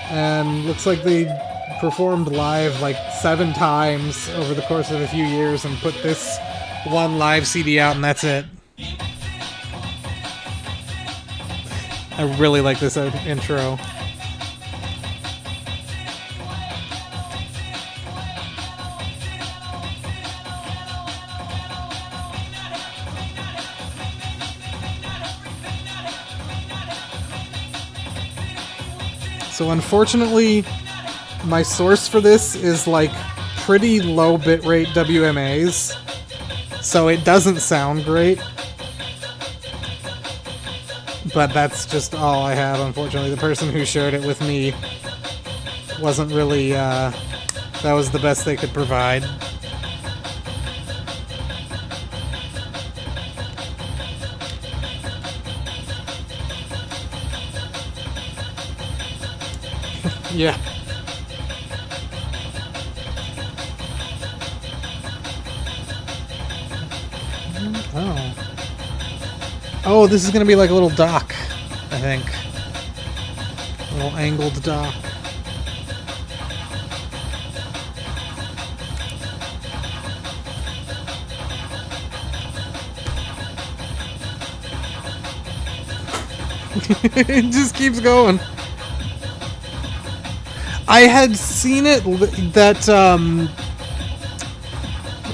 And looks like they performed live like 7 times over the course of a few years and put this one live CD out, and that's it. I really like this intro. So unfortunately, my source for this is like pretty low bitrate WMAs, so it doesn't sound great. But that's just all I have, unfortunately. The person who shared it with me wasn't really, that was the best they could provide. Yeah. Oh. Oh, this is gonna be like a little dock, I think. A little angled dock. It just keeps going. I had seen it that,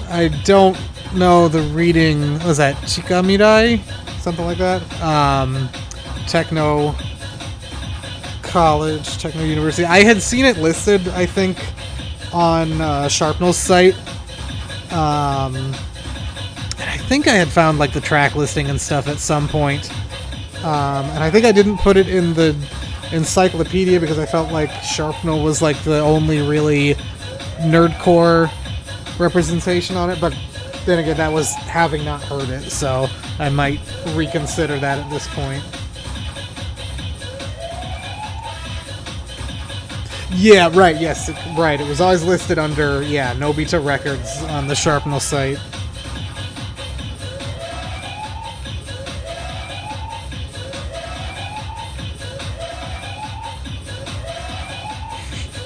I don't know the reading, was that Chikamirai? Something like that? Techno College, Techno University. I had seen it listed, I think, on Sharpnell's site. And I think I had found like the track listing and stuff at some point. And I think I didn't put it in the encyclopedia because I felt like Sharpnell was like the only really nerdcore representation on it, but then again, that was having not heard it, so I might reconsider that at this point. Yeah, right, yes, right. It was always listed under, yeah, Nobita Records on the Sharpnell site.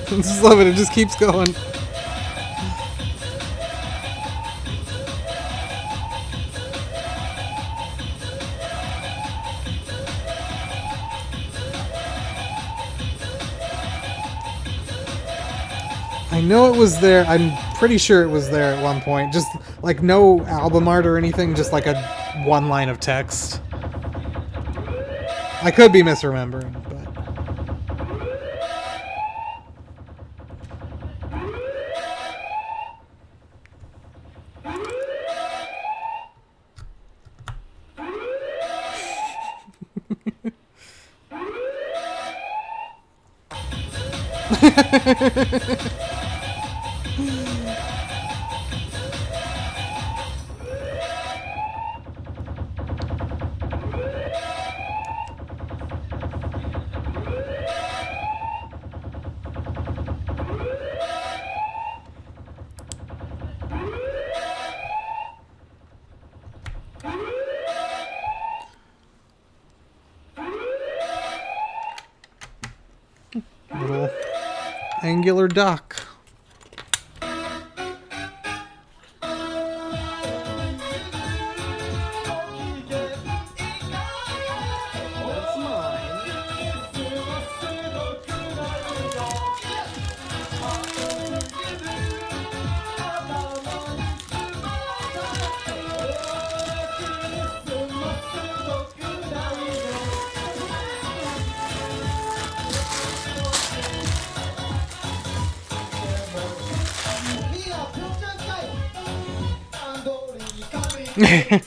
I just love it, it just keeps going. I know it was there, I'm pretty sure it was there at one point. Just, like, no album art or anything, just like a one line of text. I could be misremembering, but... little angular dock. I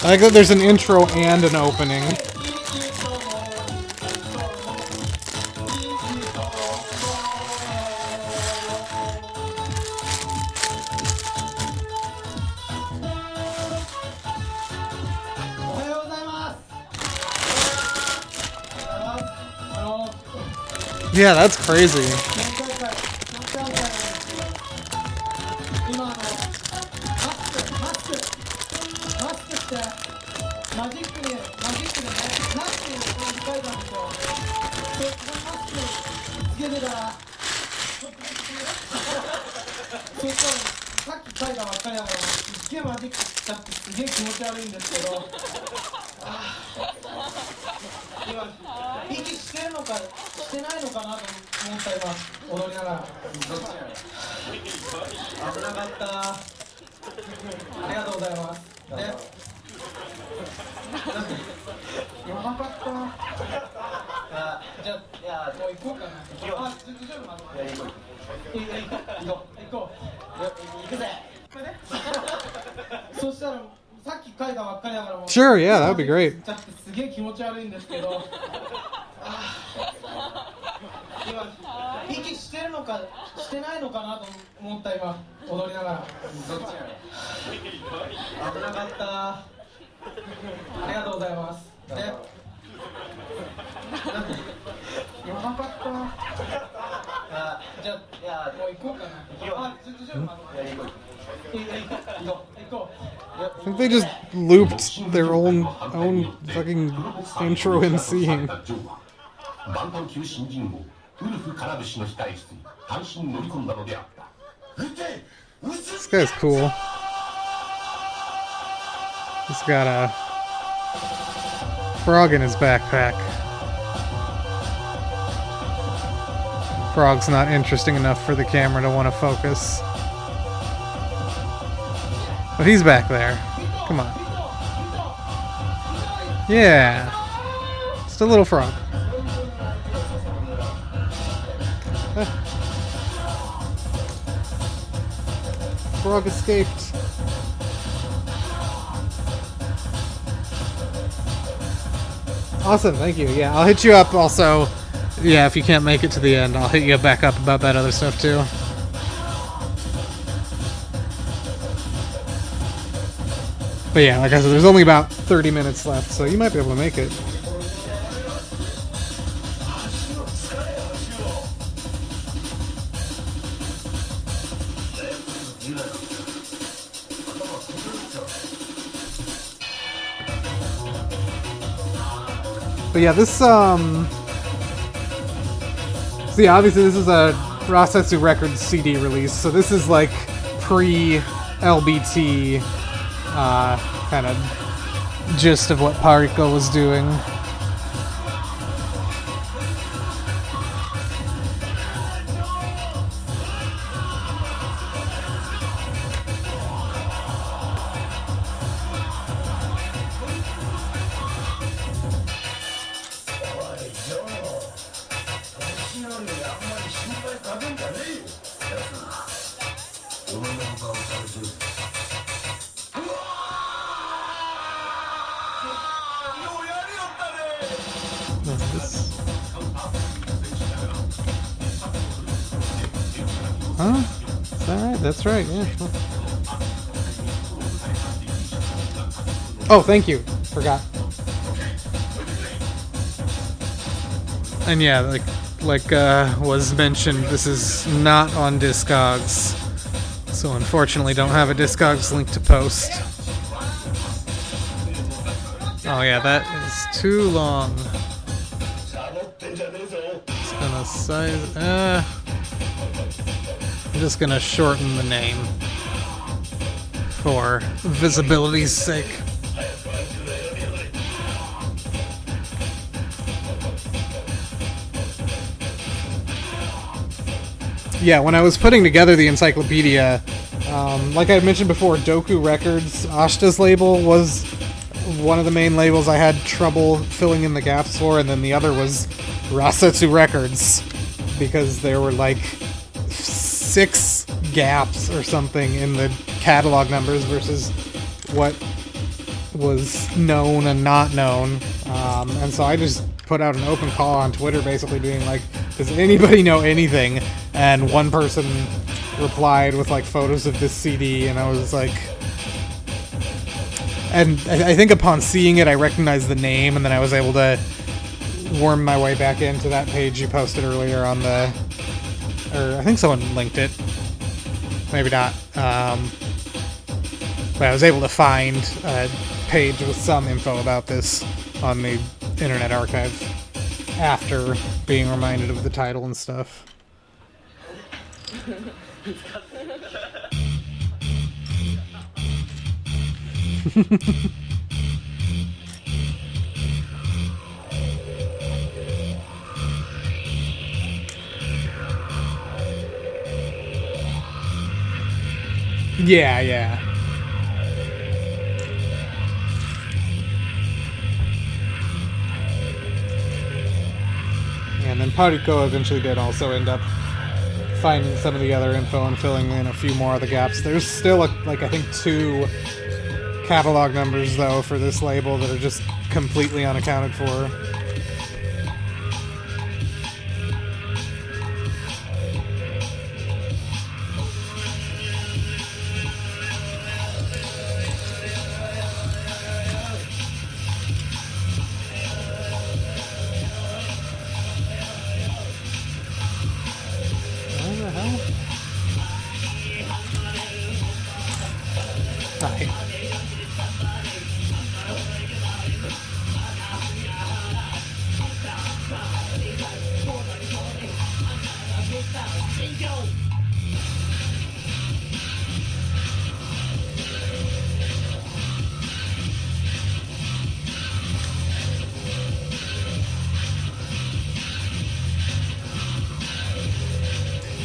like that there's an intro and an opening. Yeah, that's crazy. Sure, yeah, that would be great. I think they just looped their own fucking intro and scene. This guy's cool. He's got a frog in his backpack. Frog's not interesting enough for the camera to want to focus. But he's back there. Come on. Yeah. Just a little frog. Frog escaped. Awesome, thank you. Yeah, I'll hit you up also. Yeah, if you can't make it to the end, I'll hit you back up about that other stuff too. But yeah, like I said, there's only about 30 minutes left, so you might be able to make it. But yeah, this, see, obviously this is a Rasetsu Records CD release, so this is like pre-LBT kind of gist of what Pariko was doing. Huh? Is that right? That's right, yeah. Oh, thank you. Forgot. And yeah, like was mentioned, this is not on Discogs. So unfortunately don't have a Discogs link to post. Oh yeah, that is too long. Just gonna size I'm just gonna shorten the name for visibility's sake. Yeah, when I was putting together the encyclopedia, like I mentioned before, Doku Records, Ashta's label, was one of the main labels I had trouble filling in the gaps for, and then the other was Rasetsu Records, because there were like 6 gaps or something in the catalog numbers versus what was known and not known. And so I just put out an open call on Twitter basically being like, does anybody know anything? And one person replied with like photos of this CD, and I was like, and I think upon seeing it I recognized the name, and then I was able to worm my way back into that page you posted earlier on the, or I think someone linked it, maybe not, but I was able to find a page with some info about this on the Internet Archive after being reminded of the title and stuff. Yeah. And then Pariko eventually did also end up finding some of the other info and filling in a few more of the gaps. There's still, like, I think 2 catalog numbers, though, for this label that are just completely unaccounted for.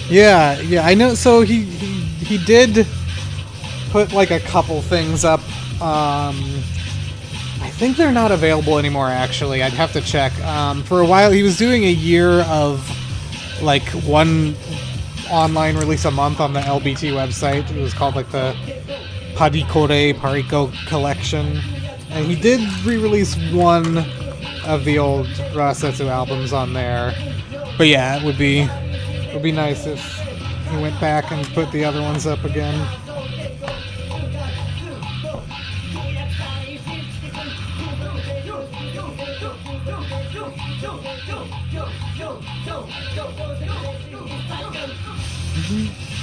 Yeah, I know. So he did put like a couple things up. I think they're not available anymore, actually. I'd have to check. For a while, he was doing a year of like one online release a month on the LBT website. It was called like the Pariko collection, and he did re-release one of the old Rasetsu albums on there. But yeah, it would be nice if he went back and put the other ones up again.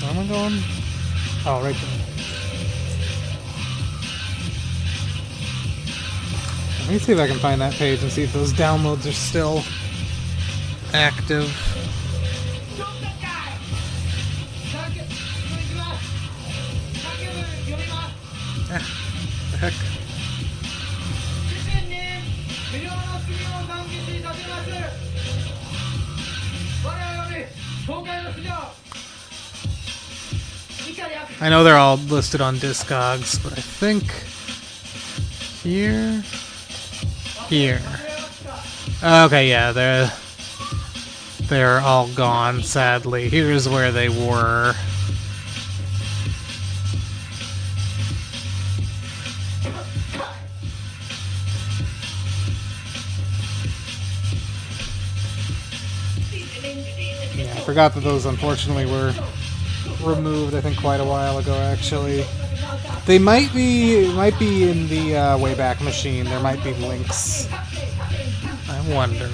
Where am I going? Oh, right there. Let me see if I can find that page and see if those downloads are still active. The heck? I know they're all listed on Discogs, but I think here. Okay, yeah, they're all gone, sadly. Here's where they were. Yeah, I forgot that those unfortunately were removed, I think, quite a while ago, actually. They might be in the Wayback Machine. There might be links. I wonder.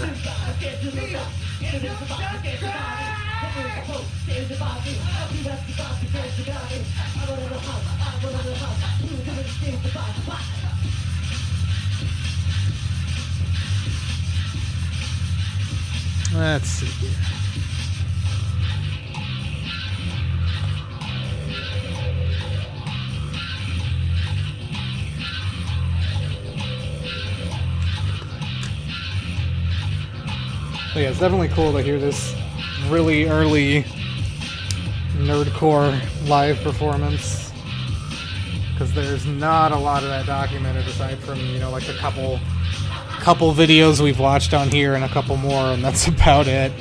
Let's see here. But yeah, it's definitely cool to hear this really early nerdcore live performance. because there's not a lot of that documented aside from, you know, like a couple videos we've watched on here and a couple more, and that's about it.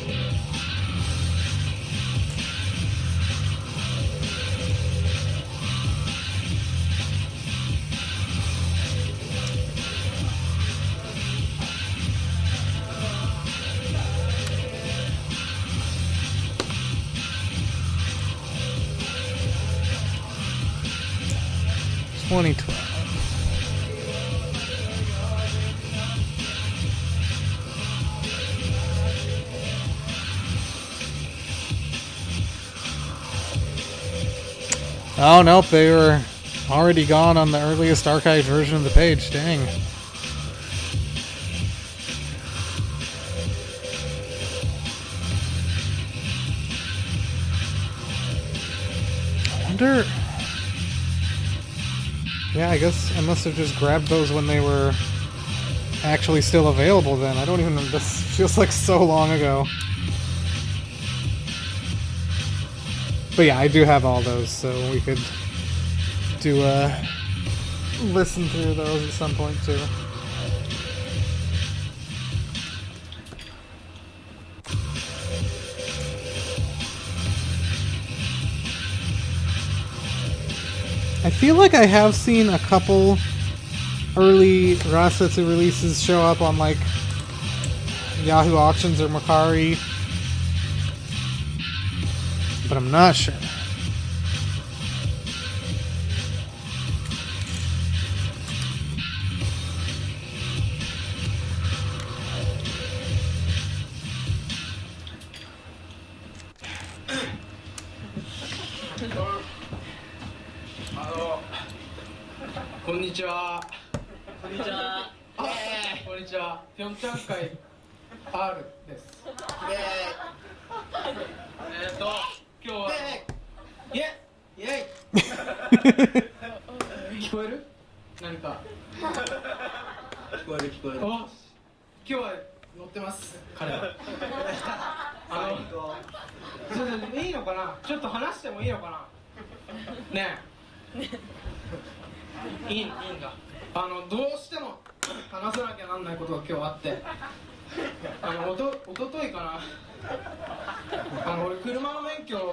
Oh, nope, they were already gone on the earliest archived version of the page. Dang. I wonder... Yeah, I guess I must have just grabbed those when they were actually still available then. I don't even know. This feels like so long ago. But yeah, I do have all those, so we could do listen through those at some point too. I feel like I have seen a couple early Rasetsu releases show up on like Yahoo Auctions or Mercari, but I'm not sure. Konnichiwa. Konnichiwa. ピョンチャン会R です。今日はイエイ聞こえる？何か聞こえる。今日は乗ってます彼は。いいのかな？ちょっと話してもいいのかな？ねえ。いいんだ。どうしても話さなきゃなんないことが今日あって、おとといかな、俺車の免許を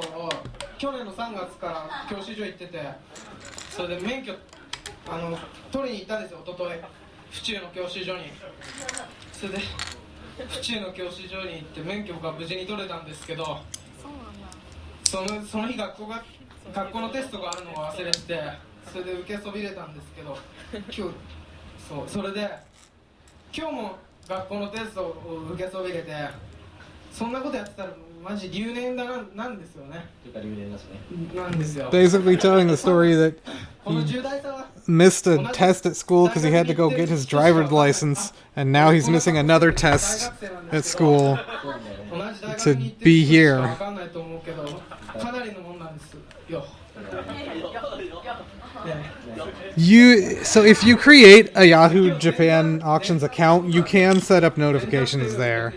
去年の3月から教習所行ってて、それで免許取りに行ったんですよ、おととい府中の教習所に。それで府中の教習所に行って免許が無事に取れたんですけど、その日学校のテストがあるのを忘れて、それで受けそびれたんですけど、それで今日も学校のテストを受けそびれて、そんなことやってたらマジ留年なんですよね。なんですよ。Basically telling the story that he missed a test at school because he had to go get his driver's license, and now he's missing another test at school to be here. So if you create a Yahoo Japan Auctions account, you can set up notifications there.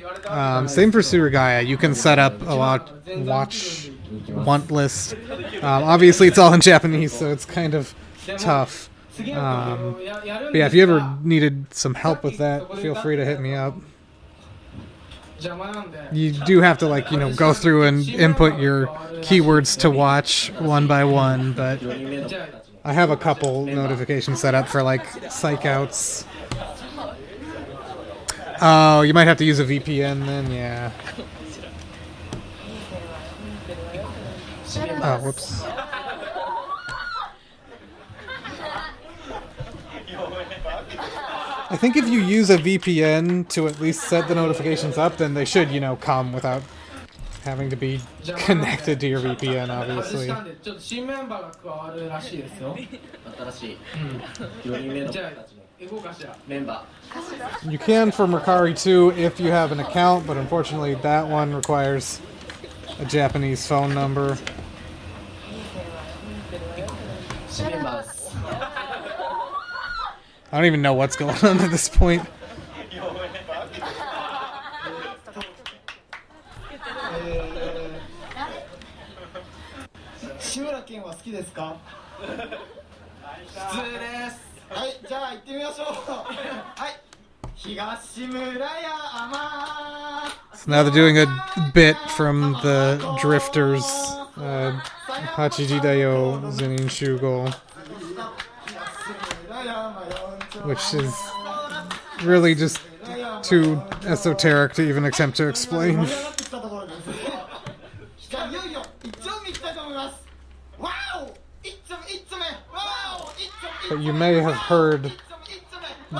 Same for Surugaya. You can set up a watch want list. Obviously, it's all in Japanese, so it's kind of tough. But yeah, if you ever needed some help with that, feel free to hit me up. You do have to go through and input your keywords to watch one by one, but I have a couple notifications set up for psych outs. Oh, you might have to use a VPN then, yeah. Oh, whoops. I think if you use a VPN to at least set the notifications up, then they should, come without having to be connected to your VPN, obviously. You can for Mercari too if you have an account, but unfortunately that one requires a Japanese phone number. I don't even know what's going on at this point. 普通です。はい、じゃあ行ってみましょう。はい。東村山。So now they're doing a bit from the Drifters, Hachiji Dai-Oh Zenin Shugo, which is really just too esoteric to even attempt to explain. But you may have heard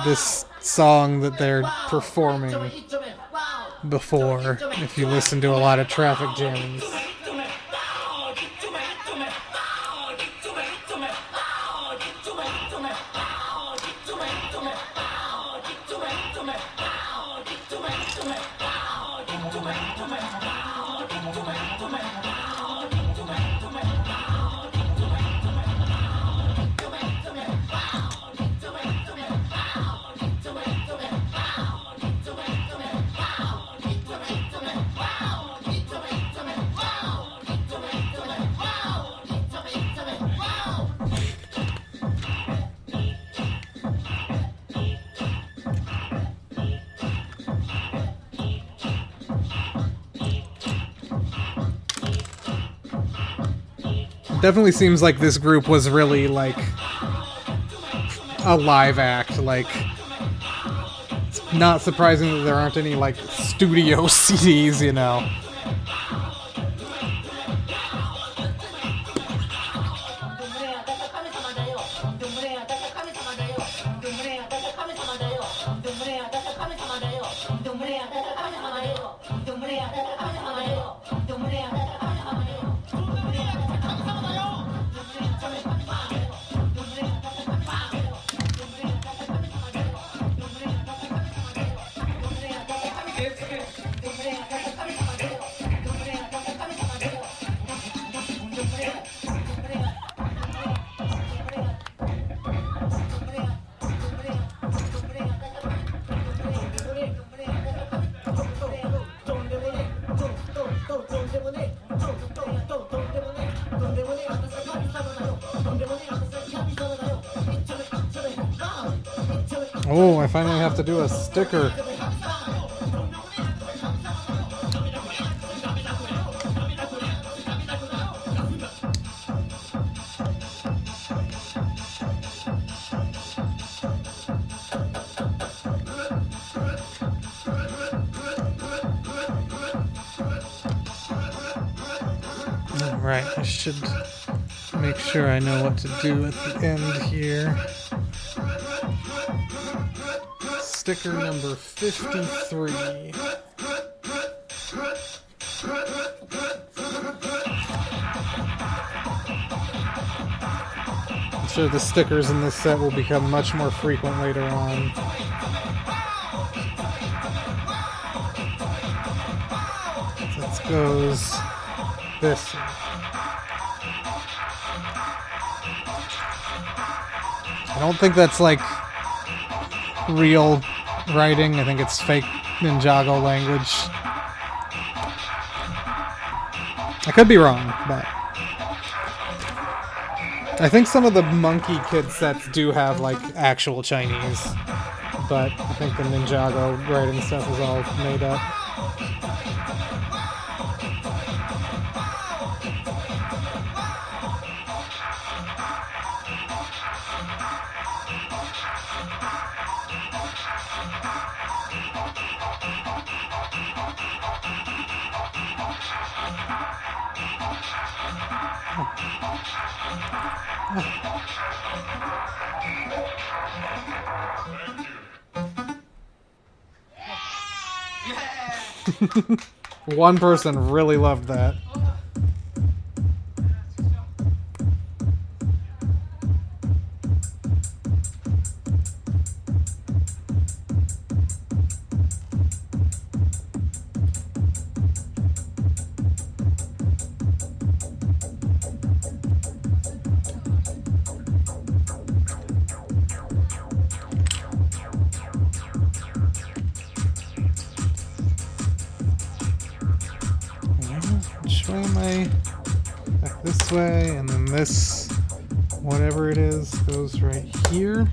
this song that they're performing before if you listen to a lot of traffic jams. Definitely seems like this group was really like a live act. Like, it's not surprising that there aren't any like studio CDs, you know. Oh, I finally have to do a sticker. Alright, I should make sure I know what to do at the end here. Sticker number 53. I'm sure the stickers in this set will become much more frequent later on. So this goes this way. I don't think that's like real writing. I think it's fake Ninjago language. I could be wrong, but I think some of the Monkey Kid sets do have like actual Chinese, but I think the Ninjago writing stuff is all made up. One person really loved that. Which way am I? Back this way, and then this whatever it is goes right here.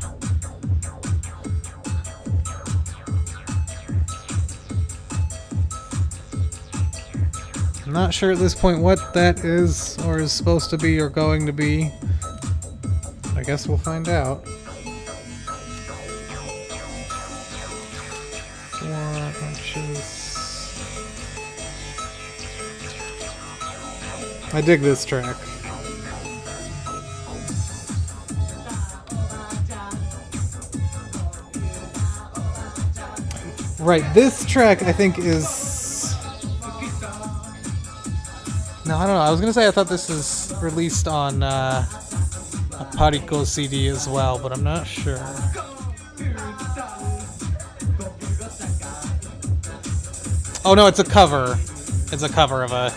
I'm not sure at this point what that is or is supposed to be or going to be. I guess we'll find out. 4 inches. I dig this track. Right, this track I think is... No, I don't know. I was gonna say I thought this is released on a Pariko CD as well, but I'm not sure. Oh no, it's a cover. It's a cover of a,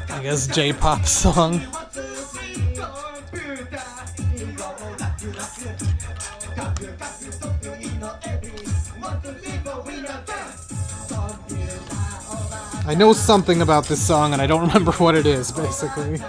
I guess, J-pop song. I know something about this song and I don't remember what it is, basically.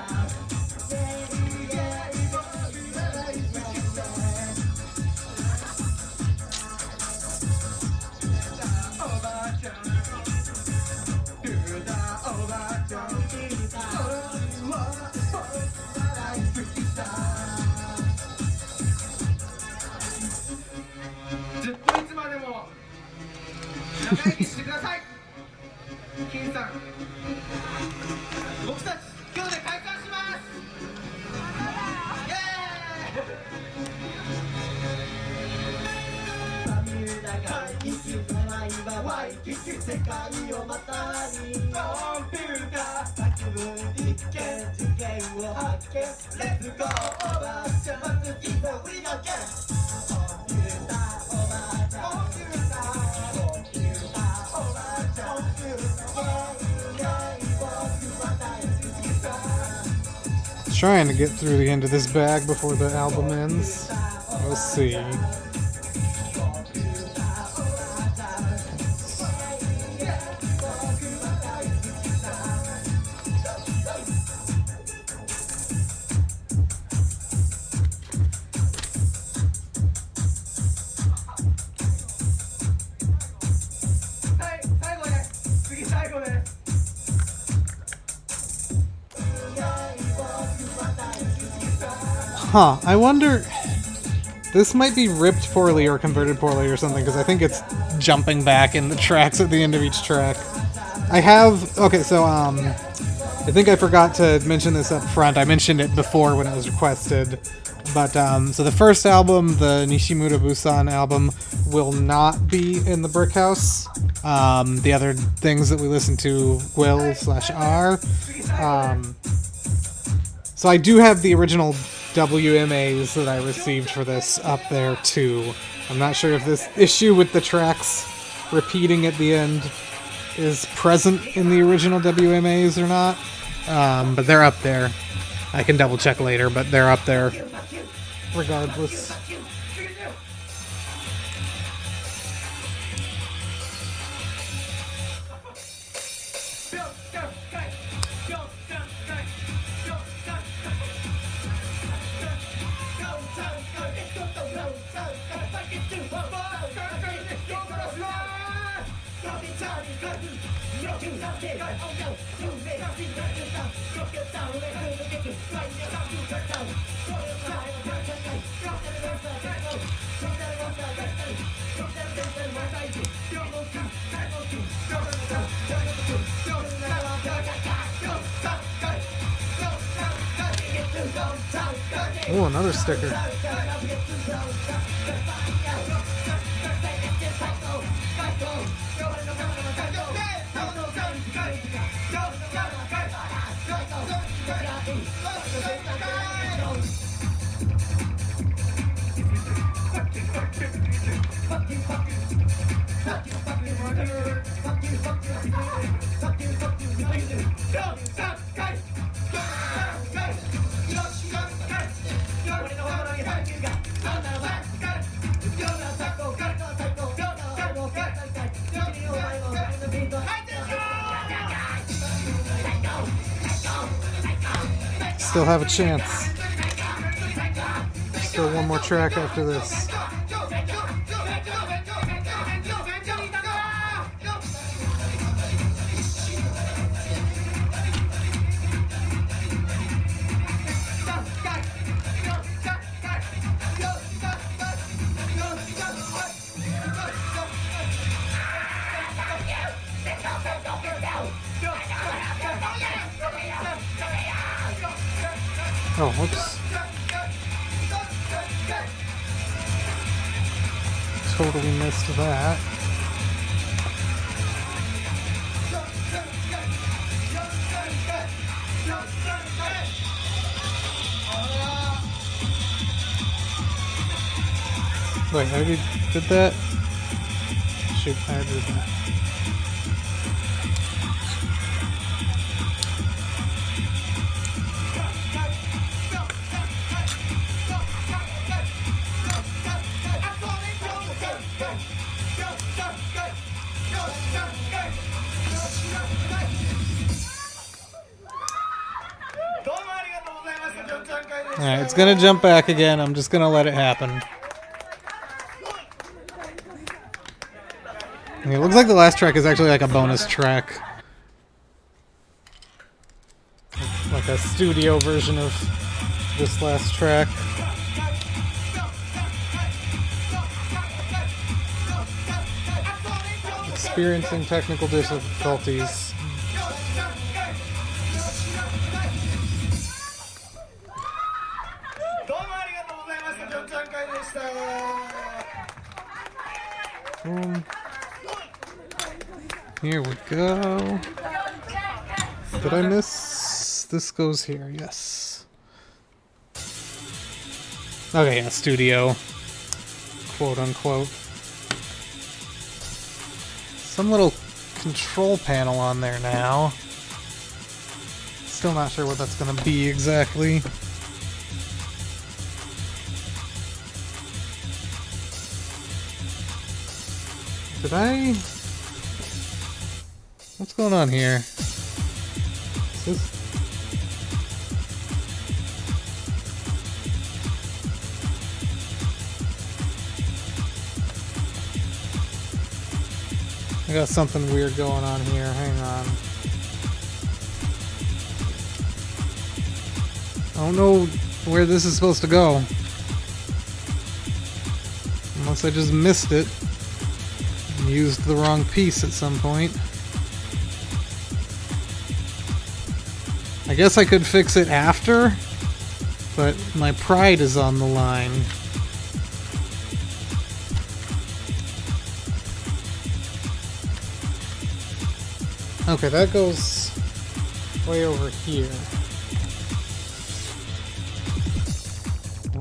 Trying to get through the end of this bag before the album ends. We'll see. Huh, I wonder... This might be ripped poorly or converted poorly or something, because I think it's jumping back in the tracks at the end of each track. I have... Okay, so, I think I forgot to mention this up front. I mentioned it before when it was requested. But, so the first album, the西村物産album, will not be in the Brick House. The other things that we listen to will/are. So I do have the original WMAs that I received for this up there too. I'm not sure if this issue with the tracks repeating at the end is present in the original WMAs or not, but they're up there. I can double check later, but they're up there regardless. Oh, another sticker. still have a chance. Still one more track after this. Oh, whoops. Totally missed that. Wait, I already did that? Shoot, I did that. Alright, it's gonna jump back again. I'm just gonna let it happen. Okay, it looks like the last track is actually like a bonus track. Like a studio version of this last track. Experiencing technical difficulties. Here we go. Did I miss? This goes here, yes. Okay, yeah, studio. Quote unquote. Some little control panel on there now. Still not sure what that's gonna be exactly. Did I? What's going on here? Is this? I got something weird going on here. Hang on. I don't know where this is supposed to go. Unless I just missed it. And used the wrong piece at some point. I guess I could fix it after, but my pride is on the line. Okay, that goes way over here.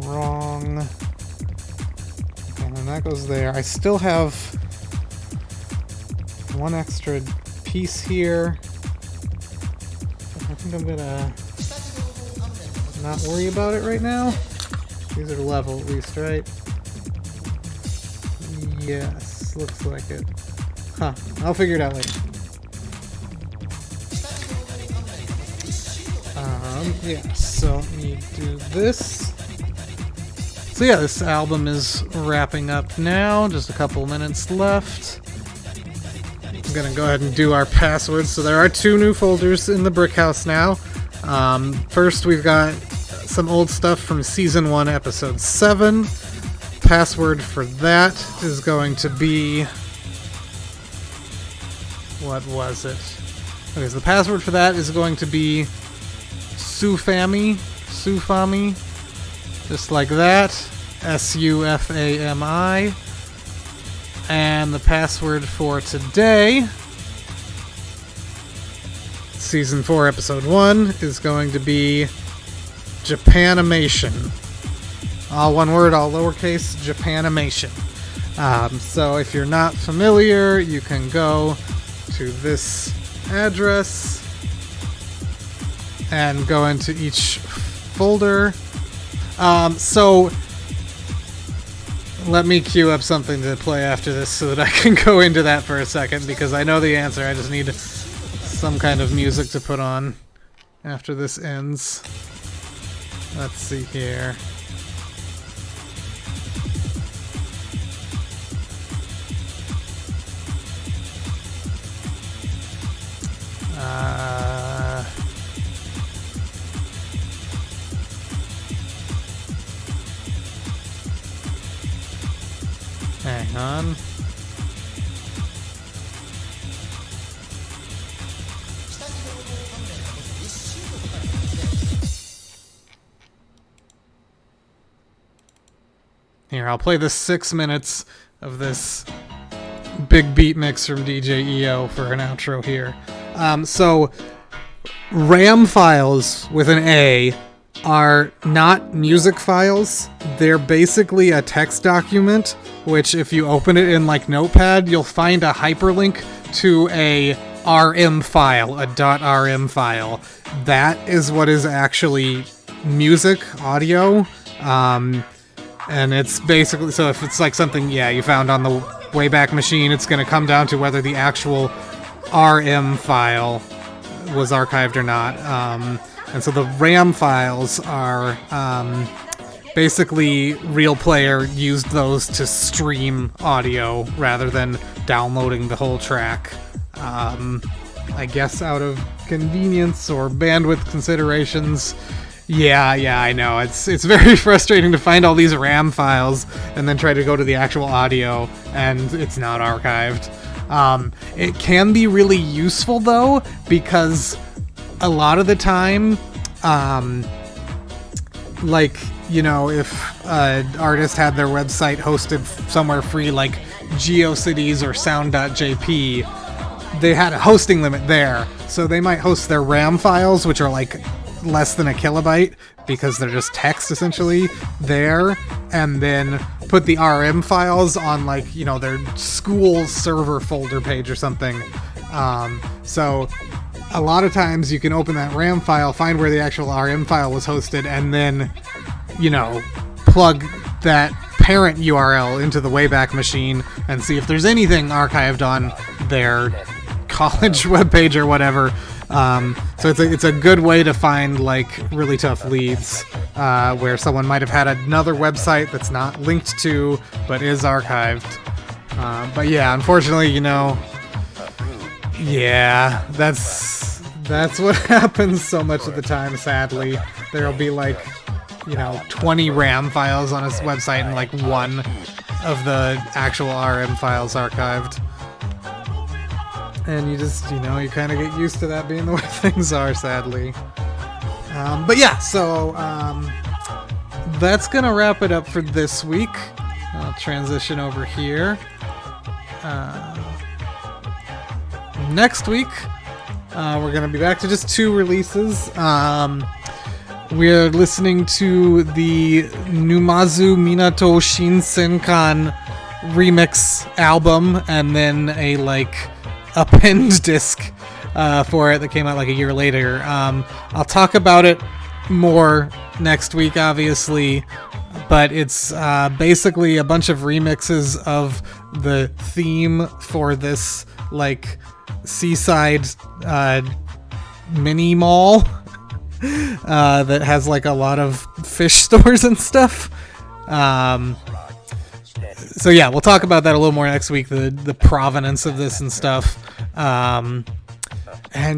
Wrong. Okay, and then that goes there. I still have one extra piece here. I think I'm gonna not worry about it right now. These are level at least, right? Yes, looks like it. Huh, I'll figure it out later. Yeah, so let me do this. So yeah, this album is wrapping up now. Just a couple minutes left. I'm gonna go ahead and do our passwords. So there are 2 new folders in the brick house now. First, we've got some old stuff from season 1, episode 7. Password for that is going to be... What was it? Okay, so the password for that is going to be Sufami, just like that, Sufami. And the password for today, season 4, episode 1, is going to be Japanimation. All one word, all lowercase, Japanimation. So if you're not familiar, you can go to this address and go into each folder. So let me queue up something to play after this so that I can go into that for a second, because I know the answer. I just need some kind of music to put on after this ends. Let's see here. Hang on. Here, I'll play the 6 minutes of this big beat mix from DJ EO for an outro here. So, RAM files with an A are not music files. They're basically a text document, which if you open it in like Notepad, you'll find a hyperlink to a RM file, a .rm file. That is what is actually music, audio. And it's basically, so if it's like something, you found on the Wayback Machine, it's going to come down to whether the actual RM file was archived or not. And so the RAM files are basically Real Player used those to stream audio rather than downloading the whole track. I guess out of convenience or bandwidth considerations. Yeah, I know. It's very frustrating to find all these RAM files and then try to go to the actual audio and it's not archived. It can be really useful though, because a lot of the time, if an artist had their website hosted somewhere free like GeoCities or Sound.jp, they had a hosting limit there. So they might host their RAM files, which are like less than a kilobyte because they're just text essentially there, and then put the RM files on their school server folder page or something. So a lot of times you can open that RAM file, find where the actual RM file was hosted, and then plug that parent URL into the Wayback Machine and see if there's anything archived on their college webpage or whatever. So it's a good way to find really tough leads where someone might have had another website that's not linked to but is archived. But yeah, unfortunately, that's what happens so much of the time. Sadly, there'll be 20 RAM files on his website and one of the actual RM files archived. And you just, you kind of get used to that being the way things are, sadly. But yeah, so that's going to wrap it up for this week. I'll transition over here. Next week, we're going to be back to just 2 releases. We're listening to the Numazu Minato Shinsenkan remix album, and then a pinned disc for it that came out a year later. I'll talk about it more next week, obviously, but it's basically a bunch of remixes of the theme for this seaside mini mall that has a lot of fish stores and stuff. So yeah, we'll talk about that a little more next week, the provenance of this and stuff. And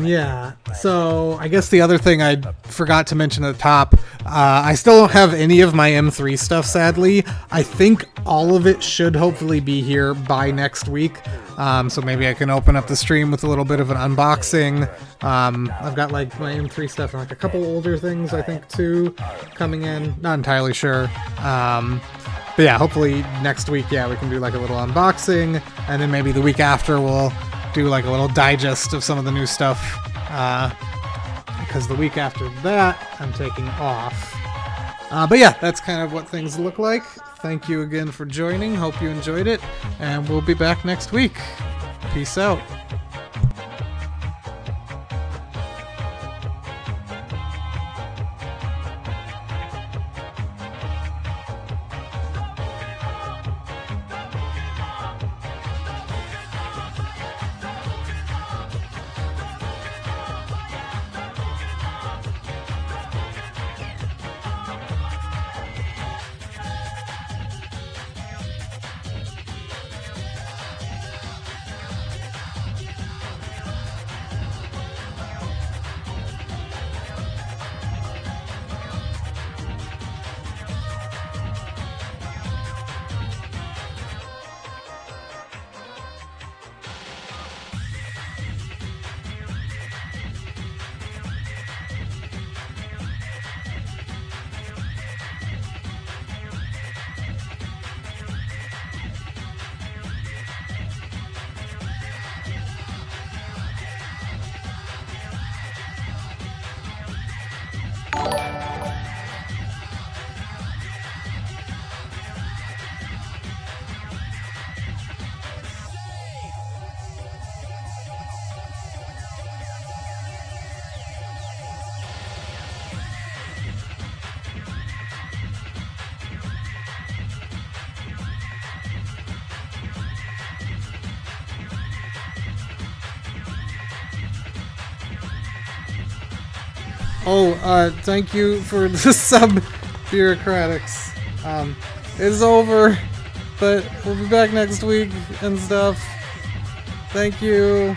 yeah, so I guess the other thing I forgot to mention at the top, I still don't have any of my M3 stuff, sadly. I think all of it should hopefully be here by next week. So maybe I can open up the stream with a little bit of an unboxing. I've got my M3 stuff and a couple older things, I think, too, coming in. Not entirely sure. But yeah, hopefully next week, we can do a little unboxing, and then maybe the week after we'll do a little digest of some of the new stuff, because the week after that I'm taking off. But yeah, that's kind of what things look like. Thank you again for joining. Hope you enjoyed it, and we'll be back next week. Peace out. Thank you for the sub bureaucratics. It's over, but we'll be back next week and stuff. Thank you.